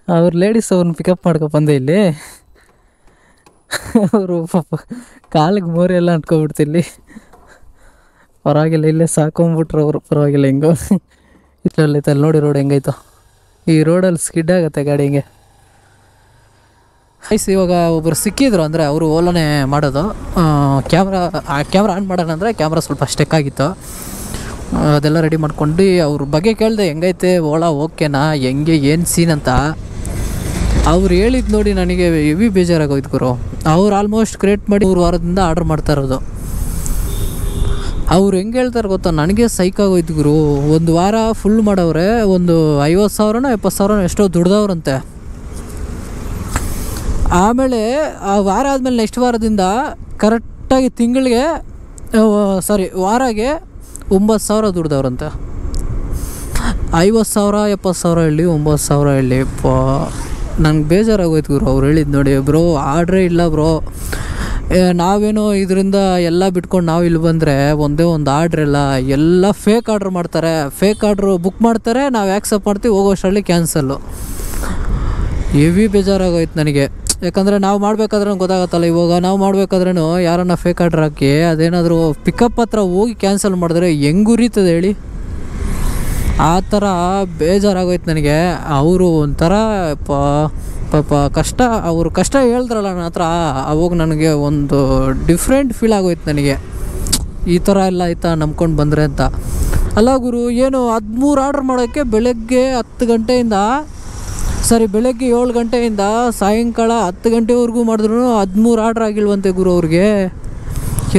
ಅವ್ರು ಲೇಡೀಸ್ ಅವ್ರನ್ನ ಪಿಕಪ್ ಮಾಡ್ಕೊ ಬಂದೆ ಇಲ್ಲಿ. ಅವರು ಪಾಪ ಕಾಲಿಗೆ ಮೋರಿ ಎಲ್ಲ ಅಂಟ್ಕೊಬಿಡ್ತಿಲ್ಲಿ. ಪರವಾಗಿಲ್ಲ, ಇಲ್ಲೇ ಸಾಕೊಂಬಿಟ್ರು ಅವರು. ಪರವಾಗಿಲ್ಲ, ಹಿಂಗೋ ಇಲ್ಲೈತೆ ಅಲ್ಲಿ ನೋಡಿ ರೋಡ್ ಹೆಂಗೈತೋ. ಈ ರೋಡಲ್ಲಿ ಸ್ಕಿಡ್ ಆಗುತ್ತೆ ಗಾಡಿ ಹಿಂಗೆ. ಐಸ್ ಇವಾಗ ಒಬ್ಬರು ಸಿಕ್ಕಿದ್ರು, ಅಂದರೆ ಅವರು ಓಲಾನೇ ಮಾಡೋದು. ಕ್ಯಾಮ್ರಾ ಆನ್ ಮಾಡೋಣ ಅಂದರೆ ಕ್ಯಾಮ್ರಾ ಸ್ವಲ್ಪ ಸ್ಟೆಕ್ ಆಗಿತ್ತು. ಅದೆಲ್ಲ ರೆಡಿ ಮಾಡ್ಕೊಂಡು ಅವ್ರ ಬಗ್ಗೆ ಕೇಳಿದೆ, ಹೆಂಗೈತೆ ಓಲಾ, ಓಕೆನಾ, ಹೆಂಗೆ, ಏನು ಸೀನ್ ಅಂತ. ಅವ್ರು ಹೇಳಿದ್ದು ನೋಡಿ ನನಗೆ ಹೆವಿ ಬೇಜಾರಾಗೋಯ್ತು ಗುರು. ಅವ್ರು ಆಲ್ಮೋಸ್ಟ್ ಕ್ರಿಯೇಟ್ ಮಾಡಿ 3 ವಾರದಿಂದ ಆರ್ಡ್ರ್ ಮಾಡ್ತಾ ಇರೋದು. ಅವ್ರು ಹೆಂಗೆ ಹೇಳ್ತಾರೆ ಗೊತ್ತಾ, ನನಗೆ ಸೈಕಾಗೋಯ್ತು ಗುರು. 1 ವಾರ ಫುಲ್ ಮಾಡವ್ರೆ, ಒಂದು 50,000 70,000 ಎಷ್ಟೋ ದುಡ್ದವ್ರಂತೆ. ಆಮೇಲೆ ಆ ವಾರ ಆದಮೇಲೆ ನೆಕ್ಸ್ಟ್ ವಾರದಿಂದ ಕರೆಕ್ಟಾಗಿ ವಾರಾಗೆ 9,000 ದುಡ್ದವ್ರಂತೆ. 50,000 70,000 ಹೇಳಿ 9,000 ಹೇಳಿ ನಂಗೆ ಬೇಜಾರಾಗೋಯ್ತು ಗುರು. ಅವ್ರು ಹೇಳಿದ್ದು ನೋಡಿ ಬ್ರೋ ಆರ್ಡ್ರೇ ಇಲ್ಲ ಬ್ರೋ, ನಾವೇನೋ ಇದರಿಂದ ಎಲ್ಲ ಬಿಟ್ಕೊಂಡು ನಾವು ಇಲ್ಲಿ ಬಂದರೆ ಒಂದೇ ಒಂದು ಆರ್ಡ್ರ್ ಎಲ್ಲ ಫೇಕ್ ಆರ್ಡ್ರ್ ಮಾಡ್ತಾರೆ, ಫೇಕ್ ಆರ್ಡ್ರು ಬುಕ್ ಮಾಡ್ತಾರೆ, ನಾವು ಆ್ಯಕ್ಸೆಪ್ಟ್ ಮಾಡ್ತೀವಿ, ಹೋಗೋಷ್ಟರಲ್ಲಿ ಕ್ಯಾನ್ಸಲ್ಲು. ಹೆವಿ ಬೇಜಾರಾಗೋಯ್ತು ನನಗೆ. ಯಾಕಂದರೆ ನಾವು ಮಾಡಬೇಕಾದ್ರೂ ಗೊತ್ತಾಗತ್ತಲ್ಲ, ಇವಾಗ ನಾವು ಮಾಡಬೇಕಾದ್ರೂ ಯಾರನ್ನ ಫೇಕ್ ಆರ್ಡ್ರ್ ಹಾಕಿ ಅದೇನಾದರೂ ಪಿಕಪ್ ಹತ್ರ ಹೋಗಿ ಕ್ಯಾನ್ಸಲ್ ಮಾಡಿದ್ರೆ ಹೆಂಗೆ ಉರಿತದೆ ಹೇಳಿ. ಆ ಥರ ಬೇಜಾರಾಗೋಯ್ತು ನನಗೆ. ಅವರು ಒಂಥರ ಪಾಪ ಕಷ್ಟ, ಅವರು ಕಷ್ಟ ಹೇಳಿದ್ರಲ್ಲ ನನ್ನ ಹತ್ರ, ಅವಾಗ ನನಗೆ ಒಂದು ಡಿಫ್ರೆಂಟ್ ಫೀಲ್ ಆಗೋಯ್ತು ನನಗೆ. ಈ ಥರ ಎಲ್ಲ ಆಯ್ತಾ ನಂಬ್ಕೊಂಡು ಬಂದರೆ ಅಂತ. ಅಲ್ಲ ಗುರು, ಏನು 13 ಆರ್ಡ್ರ್ ಮಾಡೋಕ್ಕೆ ಬೆಳಗ್ಗೆ 10 ಗಂಟೆಯಿಂದ ಬೆಳಗ್ಗೆ 7 ಗಂಟೆಯಿಂದ ಸಾಯಂಕಾಲ 10 ಗಂಟೆವರೆಗೂ ಮಾಡಿದ್ರು 13 ಆರ್ಡ್ರ್ ಆಗಿಲ್ವಂತೆ ಗುರು ಅವ್ರಿಗೆ.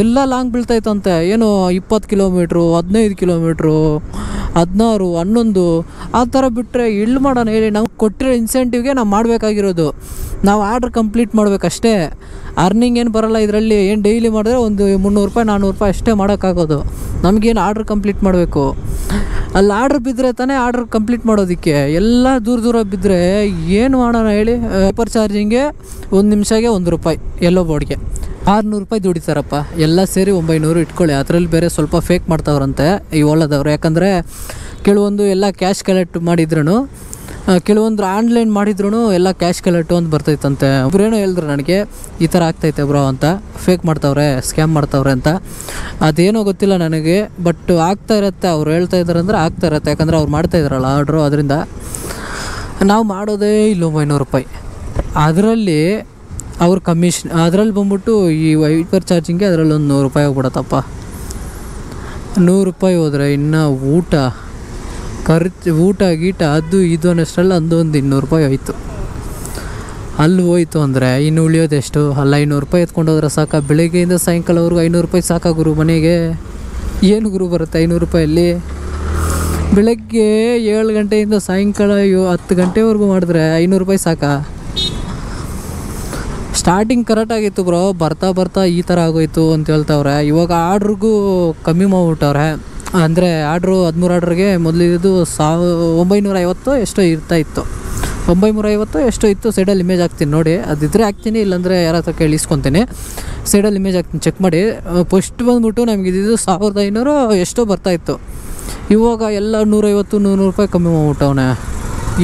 ಎಲ್ಲ ಲಾಂಗ್ ಬೀಳ್ತಾಯಿತ್ತಂತೆ. ಏನು 20 ಕಿಲೋಮೀಟ್ರು, 15 ಕಿಲೋಮೀಟ್ರು, 16, 11 ಆ ಥರ ಬಿಟ್ಟರೆ ಎಲ್ಲಿ ಮಾಡೋಣ ಹೇಳಿ. ನಾವು ಕೊಟ್ಟಿರೋ ಇನ್ಸೆಂಟಿವ್ಗೆ ನಾವು ಮಾಡಬೇಕಾಗಿರೋದು, ನಾವು ಆರ್ಡ್ರ್ ಕಂಪ್ಲೀಟ್ ಮಾಡಬೇಕಷ್ಟೇ. ಅರ್ನಿಂಗ್ ಏನು ಬರೋಲ್ಲ ಇದರಲ್ಲಿ. ಏನು ಡೈಲಿ ಮಾಡಿದ್ರೆ ಒಂದು 300 ರೂಪಾಯಿ 400 ರೂಪಾಯಿ ಅಷ್ಟೇ ಮಾಡೋಕ್ಕಾಗೋದು. ನಮಗೇನು ಆರ್ಡ್ರ್ ಕಂಪ್ಲೀಟ್ ಮಾಡಬೇಕು. ಅಲ್ಲಿ ಆರ್ಡ್ರ್ ಬಿದ್ದರೆ ತಾನೇ ಆರ್ಡ್ರ್ ಕಂಪ್ಲೀಟ್ ಮಾಡೋದಕ್ಕೆ. ಎಲ್ಲ ದೂರ ಬಿದ್ದರೆ ಏನು ಮಾಡೋಣ ಹೇಳಿ. ಪೇಪರ್ ಚಾರ್ಜಿಂಗೆ 1 ನಿಮಿಷಕ್ಕೆ 1 ರೂಪಾಯಿ, ಎಲ್ಲೋ ಬೋರ್ಡ್ಗೆ 600 ರೂಪಾಯಿ ದುಡಿತಾರಪ್ಪ. ಎಲ್ಲ ಸೇರಿ 900 ಇಟ್ಕೊಳ್ಳಿ. ಅದರಲ್ಲಿ ಬೇರೆ ಸ್ವಲ್ಪ ಫೇಕ್ ಮಾಡ್ತಾವ್ರಂತೆ ಈ ಓಲಾದವ್ರು. ಯಾಕಂದರೆ ಕೆಲವೊಂದು ಎಲ್ಲ ಕ್ಯಾಶ್ ಕಲೆಕ್ಟ್ ಮಾಡಿದ್ರು, ಕೆಲವೊಂದು ಆನ್ಲೈನ್ ಮಾಡಿದ್ರು ಎಲ್ಲ ಕ್ಯಾಶ್ ಕಲೆಕ್ಟು ಅಂತ ಬರ್ತೈತಂತೆ. ಒಬ್ರೇನೋ ಹೇಳಿದ್ರು ನನಗೆ, ಈ ಥರ ಆಗ್ತೈತೆ ಬ್ರೋ ಅಂತ, ಫೇಕ್ ಮಾಡ್ತಾವ್ರೆ, ಸ್ಕ್ಯಾಮ್ ಮಾಡ್ತಾವ್ರೆ ಅಂತ. ಅದೇನೋ ಗೊತ್ತಿಲ್ಲ ನನಗೆ, ಬಟ್ ಆಗ್ತಾ ಇರುತ್ತೆ. ಅವ್ರು ಹೇಳ್ತಾ ಇದ್ದಾರೆ ಅಂದರೆ ಆಗ್ತಾ ಇರುತ್ತೆ. ಯಾಕಂದರೆ ಅವ್ರು ಮಾಡ್ತಾಯಿದ್ದಾರಲ್ಲ ಆರ್ಡ್ರು, ಅದರಿಂದ. ನಾವು ಮಾಡೋದೇ ಇಲ್ಲಿ 900 ರೂಪಾಯಿ. ಅದರಲ್ಲಿ ಅವ್ರ ಕಮಿಷನ್, ಅದರಲ್ಲಿ ಬಂದ್ಬಿಟ್ಟು ಈ ವೈಪರ್ ಚಾರ್ಜಿಂಗ್ಗೆ ಅದರಲ್ಲಿ ಒಂದು 100 ರೂಪಾಯಿ ಹೋಗ್ಬಿಡತ್ತಪ್ಪ. 100 ರೂಪಾಯಿ ಹೋದರೆ ಇನ್ನು ಊಟ ಗೀಟ ಅದು ಇದು ಅನ್ನೋಷ್ಟರಲ್ಲಿ ಒಂದು 200 ರೂಪಾಯಿ ಹೋಯ್ತು. ಅಲ್ಲಿ ಹೋಯ್ತು ಅಂದರೆ ಇನ್ನು ಉಳಿಯೋದೆಷ್ಟು? ಅಲ್ಲ 500 ರೂಪಾಯಿ ಎತ್ಕೊಂಡು ಹೋದ್ರೆ ಸಾಕ? ಬೆಳಗ್ಗೆಯಿಂದ ಸಾಯಂಕಾಲವರೆಗೂ 500 ರೂಪಾಯಿ ಸಾಕ ಗುರು ಮನೆಗೆ? ಏನು ಗುರು ಬರುತ್ತೆ 500 ರೂಪಾಯಲ್ಲಿ? ಬೆಳಗ್ಗೆ 7 ಗಂಟೆಯಿಂದ ಸಾಯಂಕಾಲ 10 ಗಂಟೆವರೆಗೂ ಮಾಡಿದ್ರೆ 500 ರೂಪಾಯಿ ಸಾಕಾ? ಸ್ಟಾರ್ಟಿಂಗ್ ಕರೆಕ್ಟಾಗಿತ್ತು ಬ್ರೋ, ಬರ್ತಾ ಈ ಥರ ಆಗೋಯ್ತು ಅಂತ ಹೇಳ್ತವ್ರೆ. ಇವಾಗ ಆರ್ಡ್ರಿಗೂ ಕಮ್ಮಿ ಮಾಡಿಬಿಟ್ಟವ್ರೆ. ಅಂದರೆ ಆರ್ಡ್ರು 13 ಆರ್ಡ್ರಿಗೆ ಮೊದಲಿದ್ದು 950 ಎಷ್ಟೋ ಇರ್ತಾಯಿತ್ತು. 950 ಎಷ್ಟೋ ಇತ್ತು. ಸೈಡಲ್ಲಿ ಇಮೇಜ್ ಹಾಕ್ತೀನಿ ನೋಡಿ, ಅದಿದ್ದರೆ ಹಾಕ್ತೀನಿ, ಇಲ್ಲಾಂದರೆ ಯಾರ ಹತ್ರ ಕೇಳಿ ಇಸ್ಕೊತೀನಿ. ಸೈಡಲ್ಲಿ ಇಮೇಜ್ ಹಾಕ್ತೀನಿ, ಚೆಕ್ ಮಾಡಿ. ಫಸ್ಟ್ ಬಂದುಬಿಟ್ಟು ನಮಗೆ ಇದು 1500 ಎಷ್ಟೋ ಬರ್ತಾಯಿತ್ತು. ಇವಾಗ ಎಲ್ಲ 150-200 ರೂಪಾಯಿ ಕಮ್ಮಿ ಮಾಡ್ಬಿಟ್ಟವನೆ.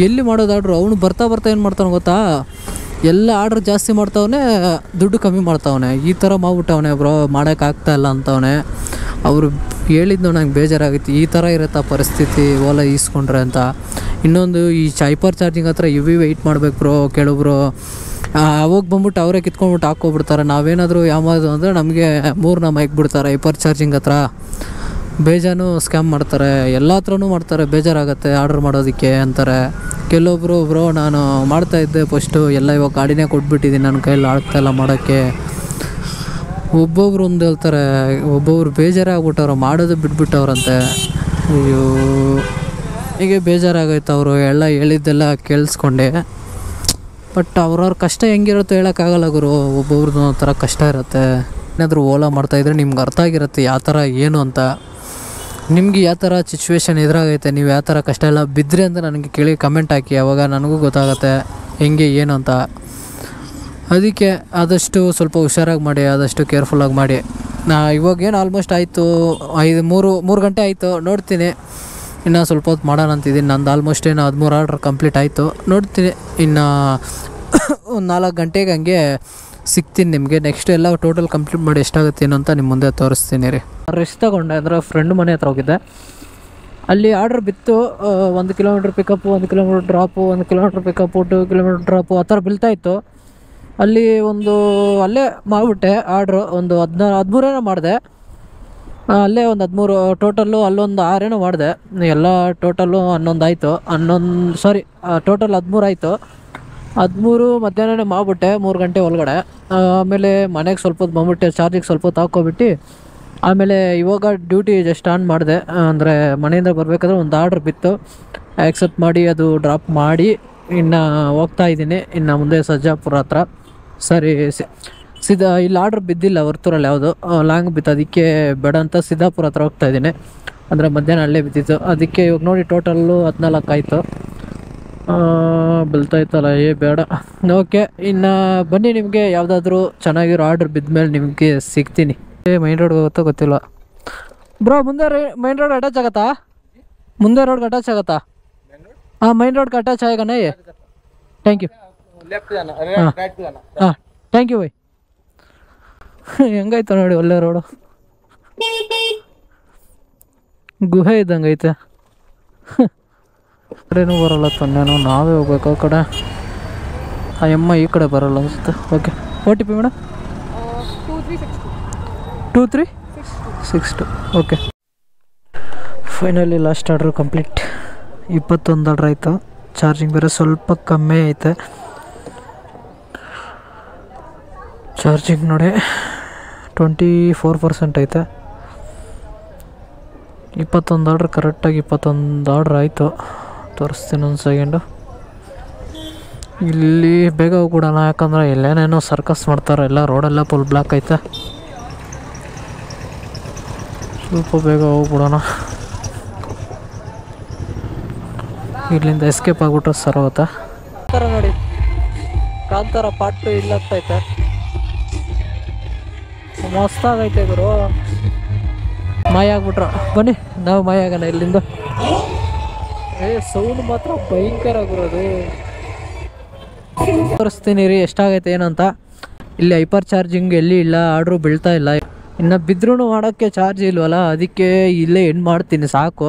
ಎಲ್ಲಿ ಮಾಡೋದು ಆರ್ಡ್ರು? ಅವನು ಬರ್ತಾ ಏನು ಮಾಡ್ತಾನೆ ಗೊತ್ತಾ? ಎಲ್ಲ ಆರ್ಡ್ರ್ ಜಾಸ್ತಿ ಮಾಡ್ತಾವನೆ, ದುಡ್ಡು ಕಮ್ಮಿ ಮಾಡ್ತಾವನೆ. ಈ ಥರ ಮಾಡ್ಬಿಟ್ಟವನೆ ಬ್ರೋ, ಮಾಡೋಕ್ಕಾಗ್ತಾಯಿಲ್ಲ ಅಂತವನೆ. ಅವರು ಹೇಳಿದ್ದು ನಂಗೆ ಬೇಜಾರಾಗಿತ್ತು. ಈ ಥರ ಇರುತ್ತಾ ಪರಿಸ್ಥಿತಿ ಓಲಾ ಈಸ್ಕೊಂಡ್ರೆ ಅಂತ. ಇನ್ನೊಂದು ಈ ಹೈಪರ್ ಚಾರ್ಜಿಂಗ್ ಹತ್ರ ವೆಯ್ಟ್ ಮಾಡ್ಬೇಕು ಬ್ರೋ ಕೆಲವೊಬ್ರು. ಅವಾಗ ಬಂದ್ಬಿಟ್ಟು ಅವರೇ ಕಿತ್ಕೊಂಡ್ಬಿಟ್ಟು ಹಾಕ್ಕೊಬಿಡ್ತಾರೆ. ನಾವೇನಾದರೂ ಯಾವುದು ಅಂದರೆ ನಮಗೆ 3 ನಮ್ಮ ಬಿಡ್ತಾರೆ ಹೈಪರ್ ಚಾರ್ಜಿಂಗ್ ಹತ್ರ. ಬೇಜಾನು ಸ್ಕ್ಯಾಮ್ ಮಾಡ್ತಾರೆ, ಎಲ್ಲ ಹತ್ರನೂ ಮಾಡ್ತಾರೆ. ಬೇಜಾರಾಗುತ್ತೆ ಆರ್ಡ್ರ್ ಮಾಡೋದಕ್ಕೆ ಅಂತಾರೆ ಕೆಲವೊಬ್ಬರು. ಬ್ರೋ ನಾನು ಮಾಡ್ತಾಯಿದ್ದೆ ಫಸ್ಟು, ಎಲ್ಲ ಇವಾಗ ಗಾಡಿನೇ ಕೊಟ್ಬಿಟ್ಟಿದ್ದೀನಿ, ನನ್ನ ಕೈಯಲ್ಲಿ ಆಗ್ತಾಯಿಲ್ಲ ಮಾಡೋಕ್ಕೆ. ಒಬ್ಬೊಬ್ರು ಒಂದು ಹೇಳ್ತಾರೆ, ಒಬ್ಬೊಬ್ರು ಬೇಜಾರಾಗ್ಬಿಟ್ಟವ್ರು, ಮಾಡೋದು ಬಿಟ್ಬಿಟ್ಟವ್ರಂತೆ. ಅಯ್ಯೋ, ಹೀಗೆ ಬೇಜಾರಾಗೋಯ್ತು. ಅವರು ಎಲ್ಲ ಹೇಳಿದ್ದೆಲ್ಲ ಕೇಳಿಸ್ಕೊಂಡೆ. ಬಟ್ ಅವ್ರವ್ರ ಕಷ್ಟ ಹೆಂಗಿರುತ್ತೋ ಹೇಳೋಕ್ಕಾಗಲ್ಲ ಗುರು. ಒಬ್ಬೊಬ್ರದ್ದು ಒಂಥರ ಕಷ್ಟ ಇರುತ್ತೆ. ಏನಾದರೂ ಓಲಾ ಮಾಡ್ತಾಯಿದ್ರೆ ನಿಮ್ಗೆ ಅರ್ಥ ಆಗಿರುತ್ತೆ ಯಾವ ಥರ ಏನು ಅಂತ. ನಿಮ್ಗೆ ಯಾವ ಥರ ಸಿಚುವೇಶನ್ ಎದುರಾಗೈತೆ, ನೀವು ಯಾವ ಥರ ಕಷ್ಟ ಎಲ್ಲ ಬಿದ್ದರೆ ಅಂತ ನನಗೆ ಕೇಳಿ ಕಮೆಂಟ್ ಹಾಕಿ. ಆವಾಗ ನನಗೂ ಗೊತ್ತಾಗುತ್ತೆ ಹೆಂಗೆ ಏನು ಅಂತ. ಅದಕ್ಕೆ ಆದಷ್ಟು ಸ್ವಲ್ಪ ಹುಷಾರಾಗಿ ಮಾಡಿ, ಆದಷ್ಟು ಕೇರ್ಫುಲ್ಲಾಗಿ ಮಾಡಿ. ಇವಾಗೇನು ಆಲ್ಮೋಸ್ಟ್ ಆಯಿತು, 3 ಗಂಟೆ ಆಯಿತು. ನೋಡ್ತೀನಿ, ಇನ್ನು ಸ್ವಲ್ಪ ಹೊತ್ತು ಮಾಡೋಣ ಅಂತಿದ್ದೀನಿ. ನಂದು ಆಲ್ಮೋಸ್ಟ್ ಏನು 13 ಆರ್ಡ್ರ್ ಕಂಪ್ಲೀಟ್ ಆಯಿತು. ನೋಡ್ತೀನಿ, ಇನ್ನು ಒಂದು 4 ಗಂಟೆಗೆ ಹಂಗೆ ಸಿಗ್ತೀನಿ ನಿಮಗೆ. ನೆಕ್ಸ್ಟ್ ಎಲ್ಲ ಟೋಟಲ್ ಕಂಪ್ಲೀಟ್ ಮಾಡಿ ಎಷ್ಟಾಗುತ್ತೇನೋ ಅಂತ ನಿಮ್ಮ ಮುಂದೆ ತೋರಿಸ್ತೀನಿ ರೀ. ರೆಸ್ಟ್ ತೊಗೊಂಡೆ, ಅಂದರೆ ಫ್ರೆಂಡ್ ಮನೆ ಹತ್ರ ಹೋಗಿದ್ದೆ. ಅಲ್ಲಿ ಆರ್ಡ್ರ್ ಬಿತ್ತು. 1 kilometre pickup, 1 kilometre drop, 1 kilometre pickup, 2 kilometre drop ಆ ಥರ ಬೀಳ್ತಾಯಿತ್ತು. ಅಲ್ಲಿ ಅಲ್ಲೇ ಮಾಡಿಬಿಟ್ಟೆ ಆರ್ಡ್ರು. ಒಂದು 13 ಮಾಡಿದೆ. ಅಲ್ಲೇ ಒಂದು 13 ಟೋಟಲ್ಲು, ಅಲ್ಲೊಂದು 6 ಮಾಡಿದೆ. ಎಲ್ಲ ಟೋಟಲ್ಲು 11 ಆಯಿತು. ಟೋಟಲ್ 13 ಆಯಿತು. 13 ಮಧ್ಯಾಹ್ನನೇ ಮಾಡಿಬಿಟ್ಟೆ 3 ಗಂಟೆ ಒಳಗಡೆ. ಆಮೇಲೆ ಮನೆಗೆ ಸ್ವಲ್ಪ ಹೊತ್ತು ಬಂದ್ಬಿಟ್ಟೆ, ಚಾರ್ಜಿಗೆ ಸ್ವಲ್ಪ ಹೊತ್ತು ಹಾಕ್ಕೊಬಿಟ್ಟು. ಆಮೇಲೆ ಇವಾಗ ಡ್ಯೂಟಿ ಜಸ್ಟ್ ಆನ್ ಮಾಡಿದೆ. ಅಂದರೆ ಮನೆಯಿಂದ ಬರಬೇಕಾದ್ರೆ ಒಂದು ಆರ್ಡ್ರ್ ಬಿತ್ತು, ಆ್ಯಕ್ಸೆಪ್ಟ್ ಮಾಡಿ ಅದು ಡ್ರಾಪ್ ಮಾಡಿ ಇನ್ನು ಹೋಗ್ತಾಯಿದ್ದೀನಿ. ಇನ್ನು ಮುಂದೆ ಸರ್ಜಾಪುರ ಹತ್ರ ಸೀದಾ ಇಲ್ಲಿ ಆರ್ಡ್ರ್ ಬಿದ್ದಿಲ್ಲ ವರ್ತೂರಲ್ಲಿ ಯಾವುದು ಲಾಂಗ್ ಬಿತ್ತು, ಅದಕ್ಕೆ ಬೇಡ ಅಂತ ಸಿದ್ದಾಪುರ ಹತ್ರ ಹೋಗ್ತಾ ಇದ್ದೀನಿ. ಅಂದರೆ ಮಧ್ಯಾಹ್ನ ಅಲ್ಲೇ ಬಿದ್ದಿತ್ತು, ಅದಕ್ಕೆ ಇವಾಗ ನೋಡಿ ಟೋಟಲ್ಲು 14 ಆಯಿತು. ಬೀಳ್ತಾಯ್ತಲ್ಲ ಬೇಡ. ಓಕೆ, ಇನ್ನು ಬನ್ನಿ, ನಿಮಗೆ ಯಾವುದಾದ್ರೂ ಚೆನ್ನಾಗಿರೋ ಆರ್ಡ್ರ್ ಬಿದ್ದ ನಿಮಗೆ ಸಿಗ್ತೀನಿ. ಮೈನ್ ರೋಡ್ಗೆ ಹೋಗುತ್ತಾ ಗೊತ್ತಿಲ್ಲ ಬ್ರೋ. ಮುಂದೆ ಮೈನ್ ರೋಡ್ ಅಟ್ಯಾಚ್ ಆಗತ್ತಾ? ಮುಂದೆ ರೋಡ್ಗೆ ಅಟ್ಯಾಚ್ ಆಗತ್ತಾ? ಹಾಂ, ಮೈನ್ ರೋಡ್ಗೆ ಅಟ್ಯಾಚ್ ಆಗ ನೈ. Thank you. ಹಾಂ, ಥ್ಯಾಂಕ್ ಯು ಬೈ. ಹೆಂಗಾಯ್ತು ನೋಡಿ, ಒಳ್ಳೆ ರೋಡು, ಗುಹೆ ಇದ್ದಂಗೆ ಐತೆ. ಕಡೆನೂ ಬರೋಲ್ಲ ತೊನ್ನೇನು, ನಾವೇ ಹೋಗ್ಬೇಕು ಆ ಕಡೆ. ಆ ಅಮ್ಮ ಈ ಕಡೆ ಬರೋಲ್ಲ ಅನಿಸುತ್ತೆ. Okay, OTP madam 2362. Okay, finally last order complete. 21 order ಆಯಿತು. ಚಾರ್ಜಿಂಗ್ ಬೇರೆ ಸ್ವಲ್ಪ ಕಮ್ಮಿ ಐತೆ. ಚಾರ್ಜಿಂಗ್ ನೋಡಿ 24% ಐತೆ. 21 ಆರ್ಡ್ರ್, ಕರೆಕ್ಟಾಗಿ 21 ಆರ್ಡ್ರ್ ಆಯಿತು. ತೋರಿಸ್ತೀನಿ ಒಂದು ಸೆಕೆಂಡು. ಇಲ್ಲಿ ಬೇಗ ಹೋಗ್ಬಿಡೋಣ, ಯಾಕಂದರೆ ಇಲ್ಲೇನೇನೋ ಸರ್ಕಸ್ ಮಾಡ್ತಾರೆ, ಎಲ್ಲ ರೋಡೆಲ್ಲ ಫುಲ್ ಬ್ಲಾಕ್ ಐತೆ. ಸ್ವಲ್ಪ ಬೇಗ ಹೋಗ್ಬಿಡೋಣ, ಇಲ್ಲಿಂದ ಎಸ್ಕೇಪ್ ಆಗಿಬಿಟ್ರೆ ಸರ್ ಹೋಗುತ್ತಾ. ಥರ ನೋಡಿ, ಕಾಂತಾರ ಪಾರ್ಟ್ 2 ಇಲ್ಲಾಗ್ತೈತೆ. ಮಸ್ತಾಗೈತೆ ಗುರು. ಮಾಯ ಆಗ್ಬಿಟ್ರ, ಬನ್ನಿ ನಾವು ಮಾಯ ಆಗೋಣ ಇಲ್ಲಿಂದ. ಸೌಂಡ್ ಮಾತ್ರ ಭಯಂಕರ ಆಗಿರೋದು. ತೋರಿಸ್ತೀನಿ ರೀ ಎಷ್ಟಾಗೈತೆ ಏನಂತ. ಇಲ್ಲಿ ಹೈಪರ್ ಚಾರ್ಜಿಂಗ್ ಎಲ್ಲಿ ಇಲ್ಲ, ಆರ್ಡ್ರು ಬೀಳ್ತಾ ಇಲ್ಲ. ಇನ್ನು ಬಿದ್ರೂ ಮಾಡೋಕ್ಕೆ ಚಾರ್ಜ್ ಇಲ್ವಲ್ಲ, ಅದಕ್ಕೆ ಇಲ್ಲೇ ಎಂಡ್ ಮಾಡ್ತೀನಿ ಸಾಕು.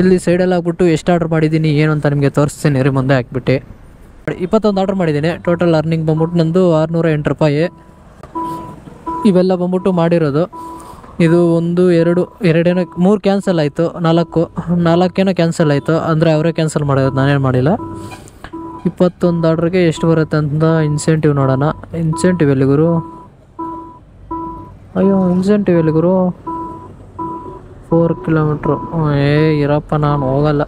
ಇಲ್ಲಿ ಸೈಡಲ್ಲಿ ಆಗ್ಬಿಟ್ಟು ಎಷ್ಟು ಆರ್ಡ್ರ್ ಮಾಡಿದ್ದೀನಿ ಏನು ಅಂತ ನಿಮಗೆ ತೋರಿಸ್ತೀನಿ ರೀ ಮುಂದೆ ಹಾಕ್ಬಿಟ್ಟು. 21 ಆರ್ಡ್ರ್ ಮಾಡಿದ್ದೀನಿ. ಟೋಟಲ್ ಅರ್ನಿಂಗ್ ಬಂದ್ಬಿಟ್ಟು ನಂದು 608 ರೂಪಾಯಿ. ಇವೆಲ್ಲ ಬಂದ್ಬಿಟ್ಟು ಮಾಡಿರೋದು. ಇದು 1 2 3 ಕ್ಯಾನ್ಸಲ್ ಆಯಿತು. 4 ಕ್ಯಾನ್ಸಲ್ ಆಯಿತು, ಅಂದರೆ ಅವರೇ ಕ್ಯಾನ್ಸಲ್ ಮಾಡೋದು, ನಾನೇನು ಮಾಡಿಲ್ಲ. 21 ಆರ್ಡ್ರಿಗೆ ಎಷ್ಟು ಬರುತ್ತೆ ಅಂತ ಇನ್ಸೆಂಟಿವ್ ನೋಡೋಣ. ಇನ್ಸೆಂಟಿವ್ ಎಲ್ಲಿ ಗುರು? ಅಯ್ಯೋ, ಇನ್ಸೆಂಟಿವ್ ಎಲ್ಲಿ ಗುರು? 4 ಕಿಲೋಮೀಟ್ರು. ಇರಪ್ಪ, ನಾನು ಹೋಗಲ್ಲ.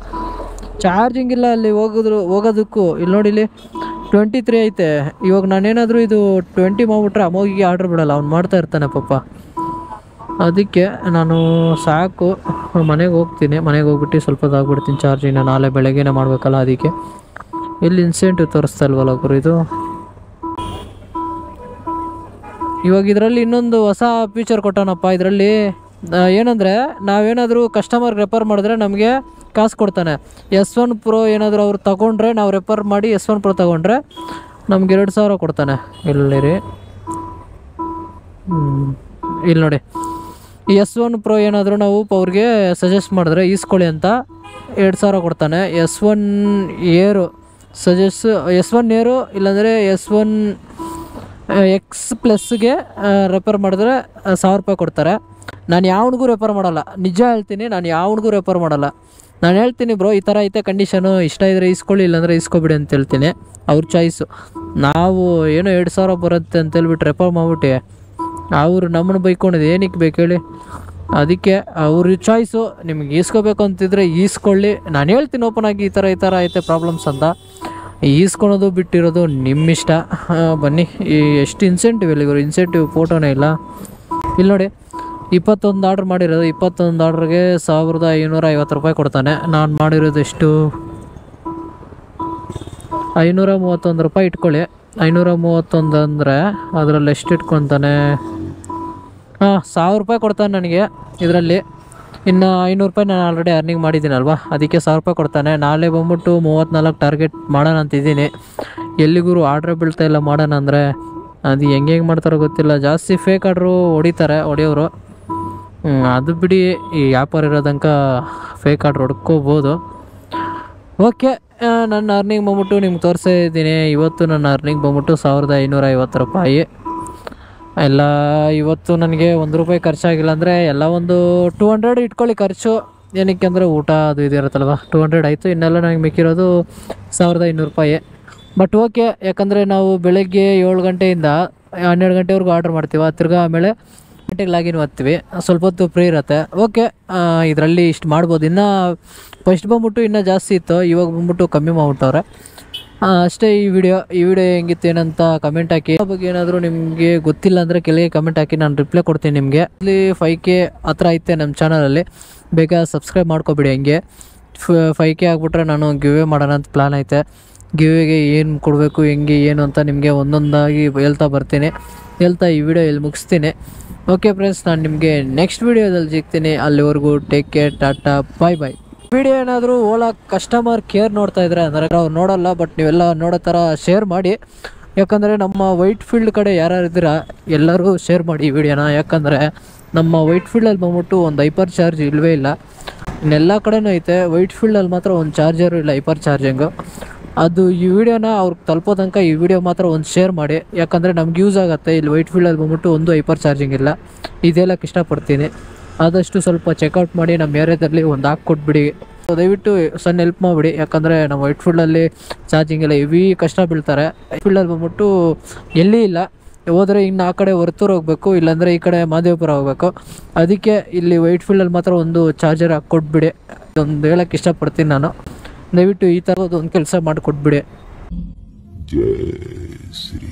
ಚಾರ್ಜಿಂಗ್ ಇಲ್ಲ ಅಲ್ಲಿ ಹೋಗೋದಕ್ಕೂ. ಇಲ್ಲಿ ನೋಡಿ, ಇಲ್ಲಿ 23 ಐತೆ. ಇವಾಗ ನಾನೇನಾದರೂ ಇದು 20 ಮಾಡ್ಬಿಟ್ರೆ ಅಮೋಗಿಗೆ ಆರ್ಡ್ರ್ ಬಿಡಲ್ಲ, ಅವ್ನು ಮಾಡ್ತಾ ಇರ್ತಾನೆ ಪಾಪ. ಅದಕ್ಕೆ ನಾನು ಸಾಕು ಮನೆಗೆ ಹೋಗ್ತೀನಿ. ಮನೆಗೆ ಹೋಗ್ಬಿಟ್ಟು ಸ್ವಲ್ಪ ಹೊತ್ತಾಗ್ಬಿಡ್ತೀನಿ ಚಾರ್ಜಿನ. ನಾಳೆ ಬೆಳಗ್ಗೆನೇ ಮಾಡಬೇಕಲ್ಲ, ಅದಕ್ಕೆ. ಇಲ್ಲಿ ಇನ್ಸೆಂಟಿವ್ ತೋರಿಸ್ತಾ ಇಲ್ವಲ್ಲ ಗುರು ಇದು. ಇವಾಗ ಇದರಲ್ಲಿ ಇನ್ನೊಂದು ಹೊಸ ಫೀಚರ್ ಕೊಟ್ಟಾನಪ್ಪ. ಇದರಲ್ಲಿ ಏನಂದರೆ, ನಾವೇನಾದರೂ ಕಸ್ಟಮರ್ಗೆ ರೆಫರ್ ಮಾಡಿದ್ರೆ ನಮಗೆ ಕಾಸು ಕೊಡ್ತಾನೆ. S1 Pro ಏನಾದರೂ ಅವ್ರು ತೊಗೊಂಡ್ರೆ, ನಾವು ರೆಫರ್ ಮಾಡಿ S1 Pro ತೊಗೊಂಡ್ರೆ ನಮ್ಗೆ 2000 ಕೊಡ್ತಾನೆ. ಇಲ್ಲಿ ರೀ, ಇಲ್ಲಿ ನೋಡಿ, S1 Pro ಏನಾದರೂ ನಾವು ಅವ್ರಿಗೆ ಸಜೆಸ್ಟ್ ಮಾಡಿದ್ರೆ ಈಸ್ಕೊಳ್ಳಿ ಅಂತ 2000 ಕೊಡ್ತಾನೆ. S1 Air S1 Air ಇಲ್ಲಾಂದರೆ S1 X Plusಗೆ ರೆಫರ್ ಮಾಡಿದ್ರೆ 1000 ರೂಪಾಯಿ ಕೊಡ್ತಾರೆ. ನಾನು ಯಾವನಿಗೂ ರೆಫರ್ ಮಾಡಲ್ಲ, ನಿಜ ಹೇಳ್ತೀನಿ, ನಾನು ಯಾವನಿಗೂ ರೆಫರ್ ಮಾಡಲ್ಲ. ನಾನು ಹೇಳ್ತೀನಿ ಬ್ರೋ ಈ ಥರ ಐತೆ ಕಂಡೀಷನು, ಇಷ್ಟ ಇದ್ದರೆ ಇಸ್ಕೊಳ್ಳಿ, ಇಲ್ಲಾಂದರೆ ಇಸ್ಕೊಬಿಡಿ ಅಂತ ಹೇಳ್ತೀನಿ. ಅವ್ರ ಚಾಯ್ಸು. ನಾವು ಏನೋ 2000 ಬರುತ್ತೆ ಅಂತೇಳ್ಬಿಟ್ಟು ರೆಫರ್ ಮಾಡ್ಬಿಟ್ಟು ಅವರು ನಮ್ಮನ್ನು ಬೈಕೊಂಡಿದ್ದು ಏನಕ್ಕೆ ಬೇಕು ಹೇಳಿ. ಅದಕ್ಕೆ ಅವ್ರ ಚಾಯ್ಸು. ನಿಮ್ಗೆ ಈಸ್ಕೋಬೇಕು ಅಂತಿದ್ರೆ ಈಸ್ಕೊಳ್ಳಿ. ನಾನು ಹೇಳ್ತೀನಿ ಓಪನ್ ಆಗಿ, ಈ ಥರ ಐತೆ ಪ್ರಾಬ್ಲಮ್ಸ್ ಅಂತ. ಈಸ್ಕೊಳೋದು ಬಿಟ್ಟಿರೋದು ನಿಮ್ಮಿಷ್ಟ. ಬನ್ನಿ, ಎಷ್ಟು ಇನ್ಸೆಂಟಿವ್ ಎಲ್ಲಿಗೋರು? ಇನ್ಸೆಂಟಿವ್ ಫೋಟೋನೇ ಇಲ್ಲ. ಇಲ್ಲಿ ನೋಡಿ, 21 ಆರ್ಡ್ರ್ ಮಾಡಿರೋದು. 21 ಆರ್ಡ್ರಿಗೆ 1550 ರೂಪಾಯಿ ಕೊಡ್ತಾನೆ. ನಾನು ಮಾಡಿರೋದು ಎಷ್ಟು? 531 ರೂಪಾಯಿ ಇಟ್ಕೊಳ್ಳಿ. 531 ಅಂದರೆ ಅದರಲ್ಲಿ ಎಷ್ಟು ಇಟ್ಕೊತಾನೆ? 1000 ರೂಪಾಯಿ ಕೊಡ್ತಾನೆ ನನಗೆ ಇದರಲ್ಲಿ. ಇನ್ನು 500 ರೂಪಾಯಿ ನಾನು ಆಲ್ರೆಡಿ ಅರ್ನಿಂಗ್ ಮಾಡಿದ್ದೀನಲ್ವ, ಅದಕ್ಕೆ 1000 ರೂಪಾಯಿ ಕೊಡ್ತಾನೆ. ನಾಳೆ ಬಂದ್ಬಿಟ್ಟು 34 ಟಾರ್ಗೆಟ್ ಮಾಡೋಣ ಅಂತಿದ್ದೀನಿ. ಎಲ್ಲಿಗೂ ಆರ್ಡ್ರೇ ಬೀಳ್ತಾಯಿಲ್ಲ ಮಾಡೋಣ ಅಂದರೆ. ಅದು ಹೆಂಗೆ ಮಾಡ್ತಾರೋ ಗೊತ್ತಿಲ್ಲ. ಜಾಸ್ತಿ ಫೇಕ್ ಆರ್ಡ್ರು ಹೊಡೆಯೋರು. ಅದು ಬಿಡಿ, ಈ ವ್ಯಾಪಾರ ಇರೋದಂಕ ಫೇಕ್ ಆರ್ಡ್ರ್ ಹೊಡ್ಕೋಬೋದು. ಓಕೆ, ನನ್ನ ಅರ್ನಿಂಗ್ ಬಂದ್ಬಿಟ್ಟು ನಿಮ್ಗೆ ತೋರಿಸ್ತಾ ಇದ್ದೀನಿ. ಇವತ್ತು ನನ್ನ ಅರ್ನಿಂಗ್ ಬಂದ್ಬಿಟ್ಟು 1550 ರೂಪಾಯಿ. ಎಲ್ಲ ಇವತ್ತು ನನಗೆ 1 ರೂಪಾಯಿ ಖರ್ಚಾಗಿಲ್ಲ. ಅಂದರೆ ಎಲ್ಲ ಒಂದು 200 ಇಟ್ಕೊಳ್ಳಿ ಖರ್ಚು. ಏನಕ್ಕೆ ಅಂದರೆ ಊಟ ಅದು ಇದು ಇರುತ್ತಲ್ವ, 200 ಆಯಿತು. ಇನ್ನೆಲ್ಲ ನನಗೆ ಮಿಕ್ಕಿರೋದು 1500 ರೂಪಾಯಿ. ಬಟ್ ಓಕೆ, ಯಾಕಂದರೆ ನಾವು ಬೆಳಗ್ಗೆ 7 ಗಂಟೆಯಿಂದ 12 ಗಂಟೆವರೆಗೂ ಆರ್ಡ್ರ್ ಮಾಡ್ತೀವಿ. ತಿರ್ಗಾ ಆಮೇಲೆ ಗಂಟೆಗೆ ಲಾಗಿನ್ ಮಾಡ್ತೀವಿ, ಸ್ವಲ್ಪ ಹೊತ್ತು ಫ್ರೀ ಇರುತ್ತೆ. ಓಕೆ, ಇದರಲ್ಲಿ ಇಷ್ಟು ಮಾಡ್ಬೋದು. ಇನ್ನು ಫಸ್ಟ್ ಬಂದ್ಬಿಟ್ಟು ಇನ್ನೂ ಜಾಸ್ತಿ ಇತ್ತು, ಇವಾಗ ಬಂದ್ಬಿಟ್ಟು ಕಮ್ಮಿ ಮಾಡ್ಬಿಟ್ಟವ್ರೆ. ಅಷ್ಟೇ. ಈ ವಿಡಿಯೋ ಹೆಂಗಿತ್ತು ಏನಂತ ಕಮೆಂಟ್ ಹಾಕಿ. ಆ ಬಗ್ಗೆ ಏನಾದರೂ ನಿಮಗೆ ಗೊತ್ತಿಲ್ಲ ಅಂದರೆ ಕೆಳಗೆ ಕಮೆಂಟ್ ಹಾಕಿ, ನಾನು ರಿಪ್ಲೈ ಕೊಡ್ತೀನಿ ನಿಮಗೆ. ಇಲ್ಲಿ 5K ಹತ್ರ ಐತೆ ನಮ್ಮ ಚಾನಲಲ್ಲಿ, ಬೇಗ ಸಬ್ಸ್ಕ್ರೈಬ್ ಮಾಡ್ಕೊಬಿಡಿ. ಹಂಗೆ 5K ಆಗಿಬಿಟ್ರೆ ನಾನು ಗಿವ್ ಮಾಡೋಣ ಅಂತ ಪ್ಲ್ಯಾನ್ ಐತೆ. ಗಿವಿಗೆ ಏನು ಕೊಡಬೇಕು, ಹೆಂಗೆ ಏನು ಅಂತ ನಿಮಗೆ ಒಂದೊಂದಾಗಿ ಹೇಳ್ತಾ ಬರ್ತೀನಿ. ಈ ವಿಡಿಯೋ ಇಲ್ಲಿ ಮುಗಿಸ್ತೀನಿ. ಓಕೆ ಫ್ರೆಂಡ್ಸ್, ನಾನು ನಿಮಗೆ ನೆಕ್ಸ್ಟ್ ವಿಡಿಯೋದಲ್ಲಿ ಸಿಗ್ತೀನಿ. ಅಲ್ಲಿವರೆಗೂ ಟೇಕ್ ಕೇರ್, ಟಾಟಾ, ಬಾಯ್ ಬಾಯ್. ವಿಡಿಯೋ ಏನಾದರೂ ಓಲಾ ಕಸ್ಟಮರ್ ಕೇರ್ ನೋಡ್ತಾ ಇದ್ರೆ ಅಂದರೆ ಅವ್ರು ನೋಡೋಲ್ಲ, ಬಟ್ ನೀವೆಲ್ಲ ನೋಡೋ ಥರ ಶೇರ್ ಮಾಡಿ. ಯಾಕಂದರೆ ನಮ್ಮ ವೈಟ್ ಫೀಲ್ಡ್ ಕಡೆ ಯಾರ್ಯಾರು ಇದ್ದೀರಾ ಎಲ್ಲರೂ ಶೇರ್ ಮಾಡಿ ಈ ವಿಡಿಯೋನ. ಯಾಕಂದರೆ ನಮ್ಮ ವೈಟ್ ಫೀಲ್ಡಲ್ಲಿ ಬಂದ್ಬಿಟ್ಟು ಒಂದು ಹೈಪರ್ ಚಾರ್ಜ್ ಇಲ್ಲವೇ ಇಲ್ಲ. ಇನ್ನೆಲ್ಲ ಕಡೆನೂ ಐತೆ, ವೈಟ್ ಫೀಲ್ಡಲ್ಲಿ ಮಾತ್ರ ಒಂದು ಚಾರ್ಜರು ಇಲ್ಲ, ಹೈಪರ್ ಚಾರ್ಜಿಂಗು. ಅದು ಈ ವಿಡಿಯೋನ ಅವ್ರಿಗೆ ತಲುಪೋ ತನಕ ಈ ವಿಡಿಯೋ ಮಾತ್ರ ಒಂದು ಶೇರ್ ಮಾಡಿ. ಯಾಕಂದರೆ ನಮ್ಗೆ ಯೂಸ್ ಆಗುತ್ತೆ. ಇಲ್ಲಿ ವೈಟ್ ಫೀಲ್ಡಲ್ಲಿ ಬಂದ್ಬಿಟ್ಟು ಒಂದು ಹೈಪರ್ ಚಾರ್ಜಿಂಗ್ ಇಲ್ಲ. ಇದೆಲ್ಲಕ್ಕೆ ಇಷ್ಟಪಡ್ತೀನಿ. ಆದಷ್ಟು ಸ್ವಲ್ಪ ಚೆಕ್ಔಟ್ ಮಾಡಿ ನಮ್ಮ ಏರಿಯಾದಲ್ಲಿ ಒಂದು ಹಾಕ್ಕೊಟ್ಬಿಡಿ. ದಯವಿಟ್ಟು ಸಣ್ಣ ಹೆಲ್ಪ್ ಮಾಡಿಬಿಡಿ. ಯಾಕಂದರೆ ನಮ್ಮ ವೈಟ್ ಫೀಲ್ಡಲ್ಲಿ ಚಾರ್ಜಿಂಗ್ ಎಲ್ಲ ಹೆವಿ ಕಷ್ಟ ಬೀಳ್ತಾರೆ. ವೈಟ್ ಫೀಲ್ಡಲ್ಲಿ ಬಂದ್ಬಿಟ್ಟು ಎಲ್ಲಿ ಇಲ್ಲ, ಹೋದರೆ ಇನ್ನು ಆ ಕಡೆ ಹೊರತೂರು ಹೋಗಬೇಕು, ಇಲ್ಲಾಂದರೆ ಈ ಕಡೆ ಮಾದೇವಪುರ ಹೋಗಬೇಕು. ಅದಕ್ಕೆ ಇಲ್ಲಿ ವೈಟ್ ಫೀಲ್ಡಲ್ಲಿ ಮಾತ್ರ ಒಂದು ಚಾರ್ಜರ್ ಹಾಕ್ಕೊಟ್ಬಿಡಿ. ಒಂದು ಹೇಳೋಕ್ಕೆ ಇಷ್ಟಪಡ್ತೀನಿ ನಾನು. ದಯವಿಟ್ಟು ಈ ಥರದ್ದು ಒಂದು ಕೆಲಸ ಮಾಡಿಕೊಟ್ಬಿಡಿ. ಜೈ ಶ್ರೀ